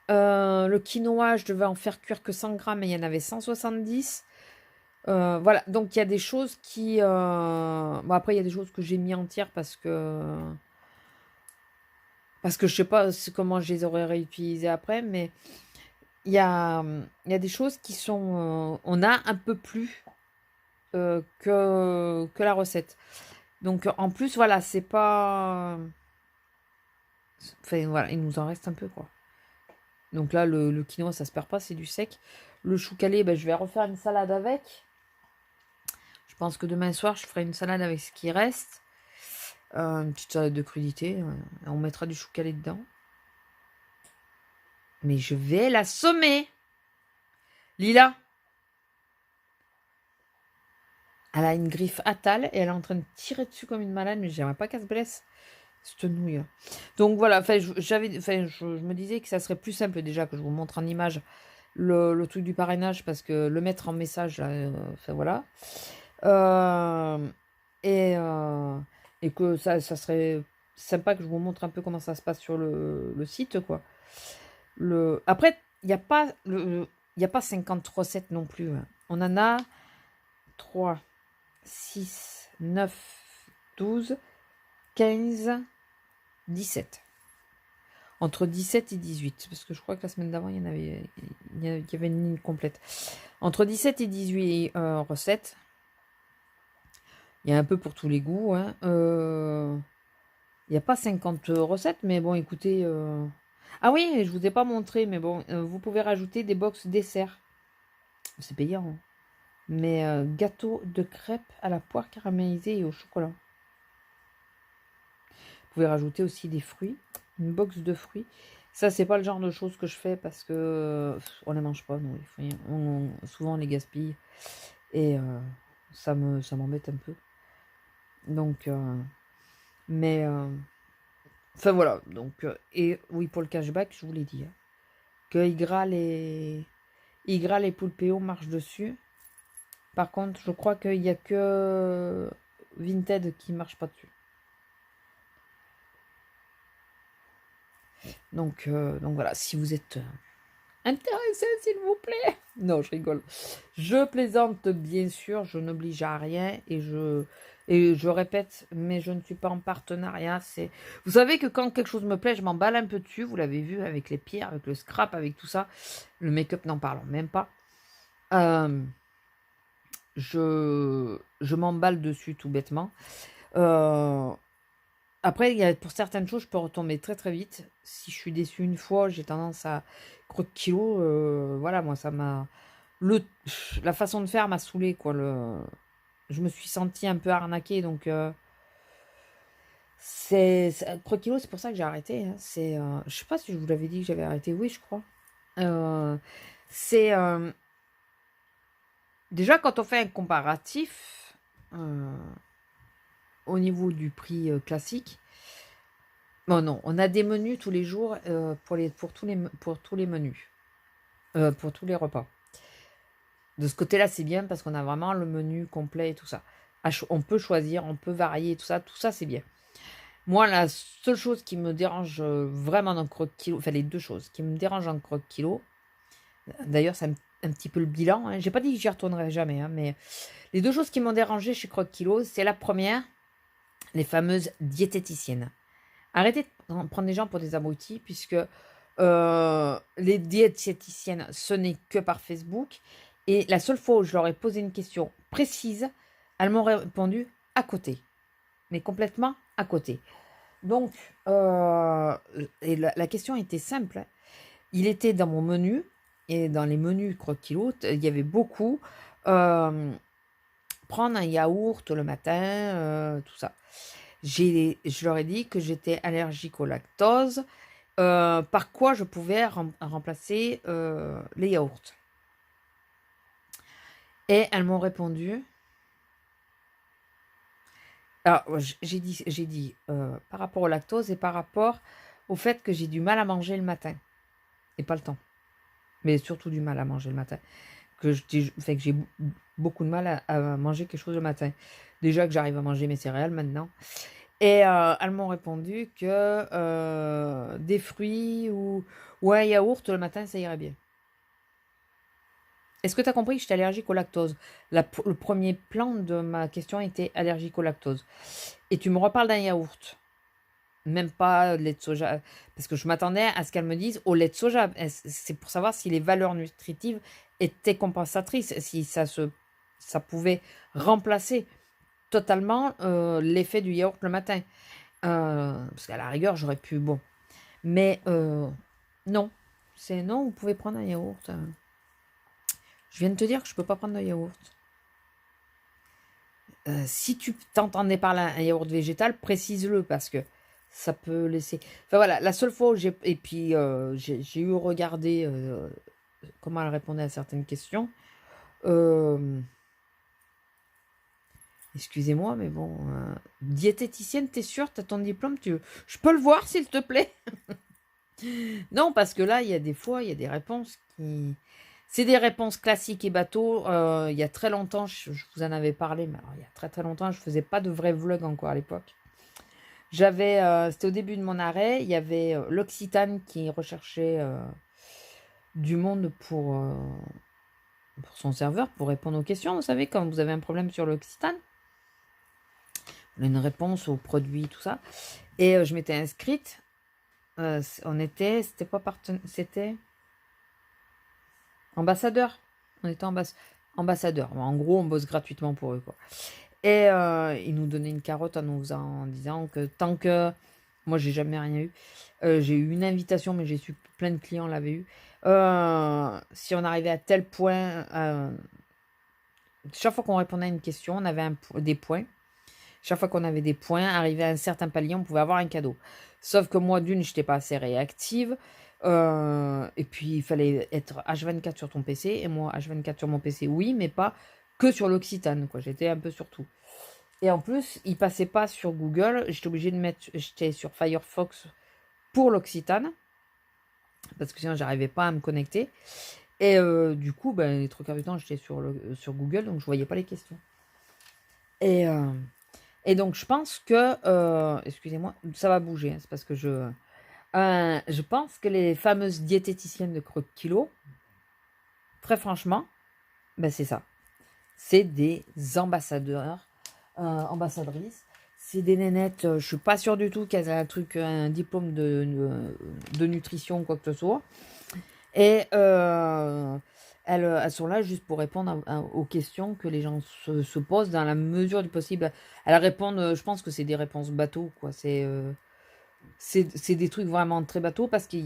Speaker 1: Le quinoa, je devais en faire cuire que 100 g et il y en avait 170. Voilà, donc il y a des choses qui... Bon, après, il y a des choses que j'ai mis entières parce que... Parce que je sais pas comment je les aurais réutilisées après, mais il y a des choses qui sont... on a un peu plus que la recette. Donc en plus, voilà, c'est pas... Enfin voilà, il nous en reste un peu, quoi. Donc là, le quinoa, ça se perd pas, c'est du sec. Le chou calé, ben, je vais refaire une salade avec. Je pense que demain soir, je ferai une salade avec ce qui reste. Une petite salade de crudité. On mettra du chou calé dedans. Mais je vais l'assommer. Lila, elle a une griffe attale et elle est en train de tirer dessus comme une malade, mais j'aimerais pas qu'elle se blesse. Cette nouille. Donc voilà, je me disais que ça serait plus simple déjà que je vous montre en image le truc du parrainage parce que le mettre en message, là, enfin voilà. Euh, et, euh, et que ça serait sympa que je vous montre un peu comment ça se passe sur le site, quoi. Après, il n'y a pas il y a pas 50 recettes non plus, hein. On en a 3, 6, 9, 12, 15, 17. Entre 17 et 18. Parce que je crois que la semaine d'avant, il y avait une ligne complète. Entre 17 et 18 recettes. Il y a un peu pour tous les goûts, hein. Il n'y a pas 50 recettes, mais bon, écoutez... Ah oui, je vous ai pas montré, mais bon, vous pouvez rajouter des box desserts. C'est payant, hein. Mais gâteau de crêpes à la poire caramélisée et au chocolat. Vous pouvez rajouter aussi des fruits, une box de fruits. Ça, c'est pas le genre de choses que je fais parce que on les mange pas, nous. Souvent, on les gaspille. Et ça m'embête un peu. Donc, mais... enfin, voilà. Donc, et oui, pour le cashback, je vous l'ai dit, hein, que Igral et Poulpéo marchent dessus. Par contre, je crois qu'il n'y a que Vinted qui ne marche pas dessus. Donc voilà, si vous êtes intéressé, s'il vous plaît. Non, je rigole. Je plaisante, bien sûr, je n'oblige à rien et je répète, mais je ne suis pas en partenariat. Vous savez que quand quelque chose me plaît, je m'emballe un peu dessus. Vous l'avez vu avec les pierres, avec le scrap, avec tout ça. Le make-up, n'en parlons même pas. Je m'emballe dessus tout bêtement. Après, pour certaines choses, je peux retomber très très vite. Si je suis déçue une fois, j'ai tendance à croque-kilo. Voilà, moi, ça m'a... La façon de faire m'a saoulée, quoi. Je me suis sentie un peu arnaquée, donc... Croque-kilo, c'est pour ça que j'ai arrêté, hein. Je sais pas si je vous l'avais dit que j'avais arrêté. Oui, je crois. C'est... Déjà, quand on fait un comparatif au niveau du prix classique, bon non, on a des menus tous les jours pour tous les menus, pour tous les repas. De ce côté-là, c'est bien parce qu'on a vraiment le menu complet et tout ça. On peut choisir, on peut varier, tout ça, c'est bien. Moi, la seule chose qui me dérange vraiment dans le croque-kilo, enfin les deux choses qui me dérangent dans le croque-kilo, d'ailleurs, c'est un petit peu le bilan, hein. J'ai pas dit que j'y retournerai jamais, hein, mais les deux choses qui m'ont dérangé chez croque-kilo, c'est la première, les fameuses diététiciennes. Arrêtez de prendre les gens pour des abrutis, puisque les diététiciennes, ce n'est que par Facebook. Et la seule fois où je leur ai posé une question précise, elles m'ont répondu à côté. Mais complètement à côté. Donc, et la question était simple, hein. Il était dans mon menu, et dans les menus croque-kilo, il y avait beaucoup prendre un yaourt le matin, tout ça. Je leur ai dit que j'étais allergique au lactose, par quoi je pouvais remplacer les yaourts. Et elles m'ont répondu. Alors, j'ai dit par rapport au lactose et par rapport au fait que j'ai du mal à manger le matin. Et pas le temps. Mais surtout du mal à manger le matin. Que j'ai beaucoup de mal à manger quelque chose le matin. Déjà que j'arrive à manger mes céréales maintenant. Et elles m'ont répondu que des fruits ou un yaourt le matin, ça irait bien.
Speaker 2: Est-ce que tu as compris que j'étais allergique au lactose? Le premier plan de ma question était allergique au lactose. Et tu me reparles d'un yaourt. Même pas lait de soja. Parce que je m'attendais à ce qu'elle me dise au lait de soja. C'est pour savoir si les valeurs nutritives étaient compensatrices. Si ça pouvait remplacer totalement l'effet du yaourt le matin. Parce qu'à la rigueur, j'aurais pu... Bon. Mais non. C'est non, vous pouvez prendre un yaourt. Je viens de te dire que je peux pas prendre de yaourt. Si tu t'entendais parler d'un yaourt végétal, précise-le parce que ça peut laisser. Enfin voilà, la seule fois où j'ai. Et puis j'ai eu regardé comment elle répondait à certaines questions. Excusez-moi, mais bon. Diététicienne, t'es sûre? T'as ton diplôme? Je peux le voir, s'il te plaît? Non, parce que là, il y a des fois, il y a des réponses qui. C'est des réponses classiques et bateaux. Il y a très longtemps, je vous en avais parlé, mais alors, il y a très très longtemps, je faisais pas de vrais vlogs encore à l'époque. C'était au début de mon arrêt, il y avait l'Occitane qui recherchait du monde pour son serveur, pour répondre aux questions. Vous savez, quand vous avez un problème sur l'Occitane, une réponse aux produits, tout ça. Et je m'étais inscrite. C'était pas partenaire, c'était ambassadeur. On était ambassadeur. En gros, on bosse gratuitement pour eux, quoi. Et ils nous donnaient une carotte en disant que tant que... Moi, j'ai jamais rien eu. J'ai eu une invitation, mais j'ai su que plein de clients l'avaient eu. Si on arrivait à tel point... chaque fois qu'on répondait à une question, on avait des points. Chaque fois qu'on avait des points, arrivé à un certain palier, on pouvait avoir un cadeau. Sauf que moi, d'une, je n'étais pas assez réactive. Et puis, il fallait être H24 sur ton PC. Et moi, H24 sur mon PC, oui, mais pas que sur l'Occitane, quoi. J'étais un peu sur tout. Et en plus, il passait pas sur Google. J'étais obligée de mettre... J'étais sur Firefox pour l'Occitane. Parce que sinon, j'arrivais pas à me connecter. Et du coup, ben, les 3 quarts du temps, j'étais sur Google, donc je voyais pas les questions. Et donc, je pense que... excusez-moi, ça va bouger. Hein, c'est parce que je pense que les fameuses diététiciennes de Croque Kilo, très franchement, ben c'est ça. C'est des ambassadeurs, ambassadrices. C'est des nénettes, je suis pas sûre du tout qu'elles aient un diplôme de nutrition ou quoi que ce soit. Et elles sont là juste pour répondre aux questions que les gens se posent dans la mesure du possible. Elles répondent, je pense que c'est des réponses bateaux, quoi. C'est des trucs vraiment très bateaux parce que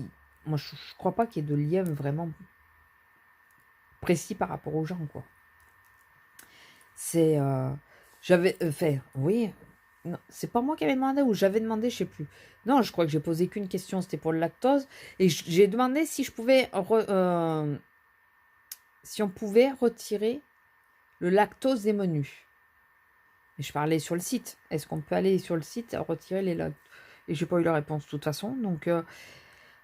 Speaker 2: moi, je crois pas qu'il y ait de lien vraiment précis par rapport aux gens, quoi. J'avais fait, oui, non, c'est pas moi qui avais demandé ou j'avais demandé, je sais plus. Non, je crois que j'ai posé qu'une question, c'était pour le lactose. Et j'ai demandé si je pouvais, si on pouvait retirer le lactose des menus. Et je parlais sur le site. Est-ce qu'on peut aller sur le site retirer les lactose? Et j'ai pas eu la réponse de toute façon. Donc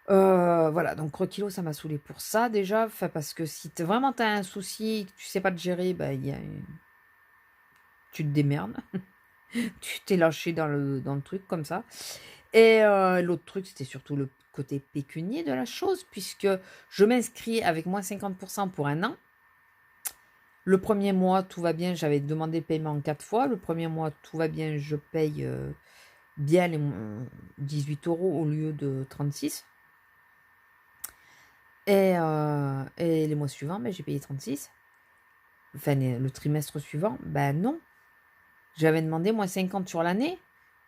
Speaker 2: voilà, donc Croquilo, ça m'a saoulé pour ça déjà. Enfin, parce que si vraiment t'as un souci, que tu sais pas te gérer, bah, tu te démerdes. Tu t'es lâché dans le truc comme ça. Et l'autre truc, c'était surtout le côté pécunier de la chose, puisque je m'inscris avec moins 50% pour un an. Le premier mois, tout va bien. J'avais demandé le paiement 4 fois. Le premier mois, tout va bien. Je paye bien les 18 € au lieu de 36. Et les mois suivants, ben, j'ai payé 36. Enfin, le trimestre suivant, ben non. J'avais demandé moins 50 sur l'année.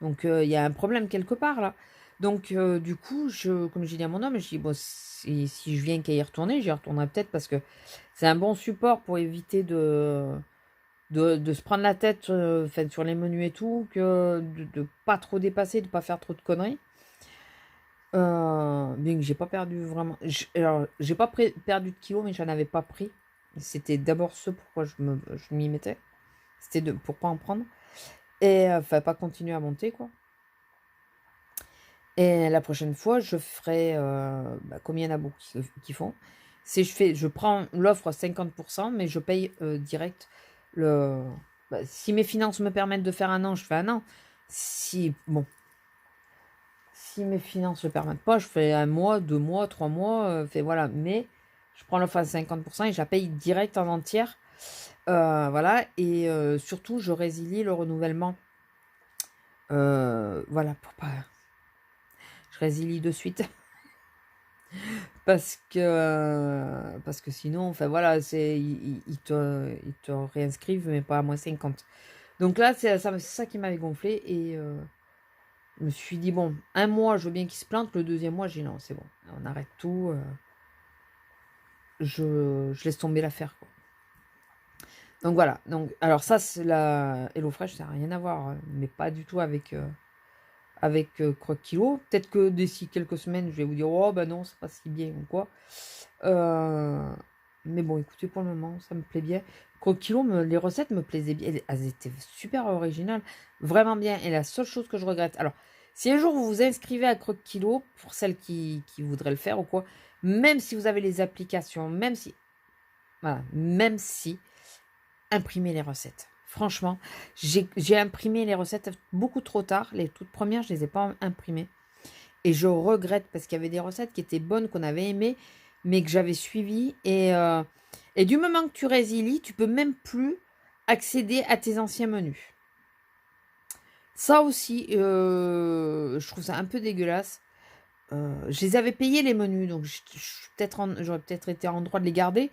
Speaker 2: Donc, il y a un problème quelque part, là. Donc, du coup, comme j'ai dit à mon homme, je dis, bon, si je viens qu'à y retourner, j'y retournerai peut-être parce que c'est un bon support pour éviter de se prendre la tête sur les menus et tout, que de pas trop dépasser, de pas faire trop de conneries. Bien que j'ai pas perdu vraiment. Alors, j'ai pas perdu de kilos, mais j'en avais pas pris. C'était d'abord ce pourquoi je m'y mettais. C'était pour pas en prendre. Et enfin, pas continuer à monter, quoi. Et la prochaine fois, je ferai, comme il y en a beaucoup qui font, je prends l'offre 50%, mais je paye direct si mes finances me permettent de faire un an, je fais un an. Si mes finances ne le permettent pas, je fais 1 mois, 2 mois, 3 mois, voilà. Mais Je prends l'offre à 50% et je la paye direct en entière. Voilà. Et surtout, je résilie le renouvellement. Voilà, pour pas... Je résilie de suite. Parce que sinon, enfin voilà, ils te réinscrivent, mais pas à moins 50. Donc là, c'est ça qui m'avait gonflé. Et je me suis dit, bon, un mois, je veux bien qu'ils se plantent. Le deuxième mois, j'ai dit non, c'est bon, on arrête tout. Je laisse tomber l'affaire, quoi. Donc voilà. Donc, alors ça, c'est la HelloFresh, ça n'a rien à voir, mais pas du tout avec Croque Kilo. Peut-être que d'ici quelques semaines, je vais vous dire, oh ben non, c'est pas si bien ou quoi. Mais bon, écoutez, pour le moment, ça me plaît bien. Croque Kilo, les recettes me plaisaient bien. Elles étaient super originales, vraiment bien. Et la seule chose que je regrette, alors, si un jour vous vous inscrivez à Croque Kilo, pour celles qui voudraient le faire ou quoi, même si vous avez les applications, même si, voilà, même si, imprimez les recettes. Franchement, j'ai imprimé les recettes beaucoup trop tard. Les toutes premières, je ne les ai pas imprimées. Et je regrette parce qu'il y avait des recettes qui étaient bonnes, qu'on avait aimées, mais que j'avais suivies. Et du moment que tu résilies, tu peux même plus accéder à tes anciens menus. Ça aussi, je trouve ça un peu dégueulasse. Je les avais payés les menus, donc j'aurais peut-être été en droit de les garder.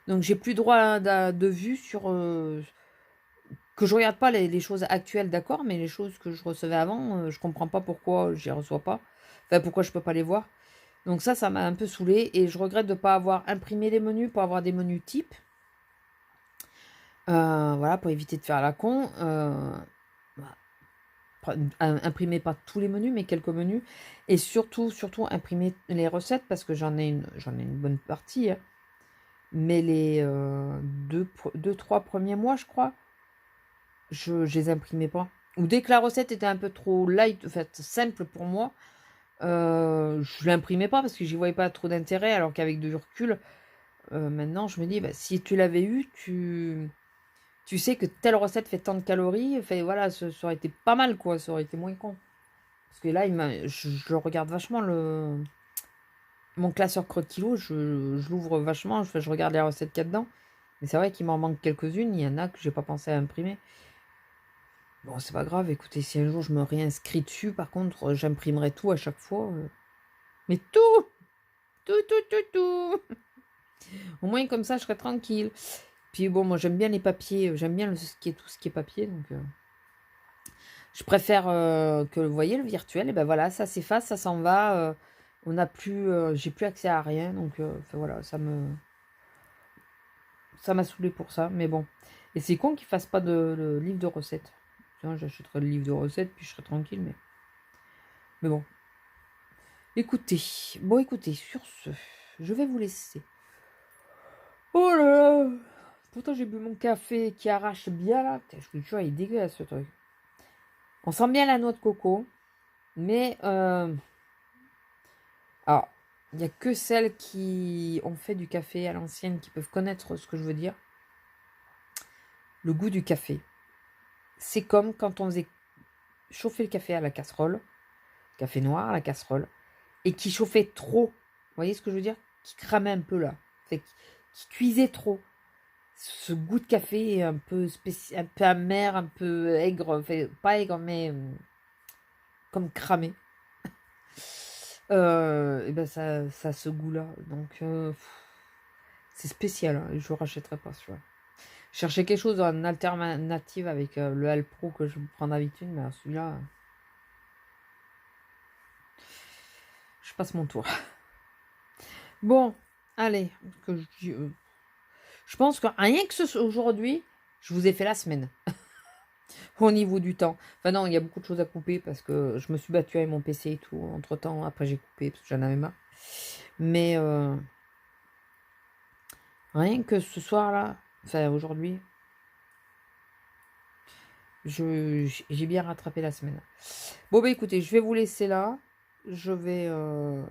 Speaker 2: Donc j'ai plus droit de vue sur... que je regarde pas les choses actuelles, d'accord, mais les choses que je recevais avant, je comprends pas pourquoi je les reçois pas. Enfin, pourquoi je peux pas les voir. Donc ça m'a un peu saoulé et je regrette de ne pas avoir imprimé les menus pour avoir des menus types. Voilà, pour éviter de faire la con. Imprimer pas tous les menus, mais quelques menus. Et surtout imprimer les recettes parce que j'en ai une bonne partie. Hein. Mais les 2-3 premiers mois, je crois, je les imprimais pas. Ou dès que la recette était un peu trop light, en fait, simple pour moi, je l'imprimais pas parce que j'y voyais pas trop d'intérêt, alors qu'avec du recul, maintenant je me dis, bah, si tu l'avais eu, tu sais que telle recette fait tant de calories, fait, voilà, ça aurait été pas mal, quoi, ça aurait été moins con. Parce que là, je regarde vachement mon classeur Croque Kilo, je l'ouvre vachement, je regarde les recettes qu'il y a dedans. Mais c'est vrai qu'il m'en manque quelques-unes, il y en a que j'ai pas pensé à imprimer. Bon, c'est pas grave, écoutez, si un jour je me réinscris dessus, par contre, j'imprimerai tout à chaque fois. Mais tout. Au moins, comme ça, je serai tranquille. Puis bon, moi, j'aime bien les papiers, j'aime bien tout ce qui est papier, donc... je préfère que, vous voyez, le virtuel, et ben voilà, ça s'efface, ça s'en va. On n'a plus... j'ai plus accès à rien, donc enfin, voilà, ça m'a saoulé pour ça, mais bon. Et c'est con qu'ils fassent pas de livre de recettes. Tiens, j'achèterai le livre de recettes, puis je serai tranquille, mais bon. Écoutez, sur ce, je vais vous laisser. Oh là là! Pourtant, j'ai bu mon café qui arrache bien là. Putain, je vous jure, il est dégueulasse ce truc. On sent bien la noix de coco, mais alors, il n'y a que celles qui ont fait du café à l'ancienne qui peuvent connaître ce que je veux dire. Le goût du café. C'est comme quand on faisait chauffer le café à la casserole, café noir à la casserole, et qui chauffait trop. Vous voyez ce que je veux dire? Qui cramait un peu là. Fait, qui cuisait trop. Ce goût de café un peu spécial, un peu amer, un peu aigre, enfin, pas aigre, mais comme cramé. Et ben ça a ce goût-là. Donc c'est spécial. Hein, je ne rachèterai pas celui-là. Je cherchais quelque chose en alternative avec le Alpro que je prends d'habitude, mais celui-là, je passe mon tour. Bon, allez, je pense que rien que aujourd'hui, je vous ai fait la semaine. Au niveau du temps. Enfin non, il y a beaucoup de choses à couper parce que je me suis battue avec mon PC et tout. Entre temps, après j'ai coupé parce que j'en avais marre. Mais rien que ce soir-là, enfin aujourd'hui, j'ai bien rattrapé la semaine. Bon bah écoutez, je vais vous laisser là. Je vais...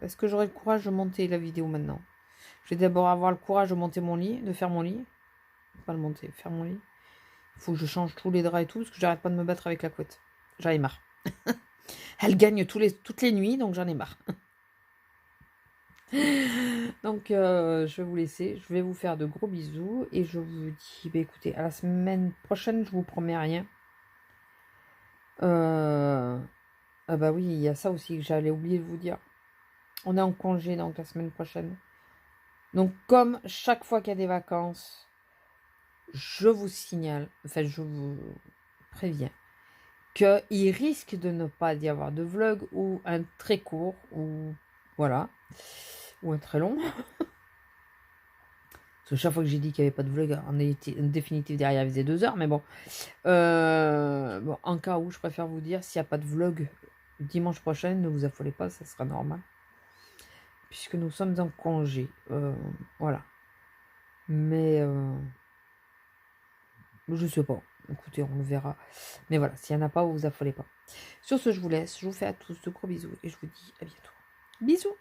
Speaker 2: Est-ce que j'aurai le courage de monter la vidéo maintenant? Je vais d'abord avoir le courage de monter mon lit, de faire mon lit. Pas le monter, faire mon lit. Il faut que je change tous les draps et tout, parce que j'arrête pas de me battre avec la couette. J'en ai marre. Elle gagne toutes les nuits, donc j'en ai marre. Donc, je vais vous laisser. Je vais vous faire de gros bisous. Et je vous dis, bah, écoutez, à la semaine prochaine, je vous promets rien. Ah bah oui, il y a ça aussi que j'allais oublier de vous dire. On est en congé donc la semaine prochaine. Donc, comme chaque fois qu'il y a des vacances, je vous signale, enfin, je vous préviens qu'il risque de ne pas y avoir de vlog ou un très court, ou voilà, ou un très long. Parce que chaque fois que j'ai dit qu'il n'y avait pas de vlog, en définitive, derrière, il faisait 2 heures, mais bon. Bon, en cas où, je préfère vous dire, s'il n'y a pas de vlog dimanche prochain, ne vous affolez pas, ça sera normal. Puisque nous sommes en congé. Voilà. Mais, je sais pas. Écoutez, on le verra. Mais voilà, s'il n'y en a pas, vous vous affolez pas. Sur ce, je vous laisse. Je vous fais à tous de gros bisous et je vous dis à bientôt. Bisous!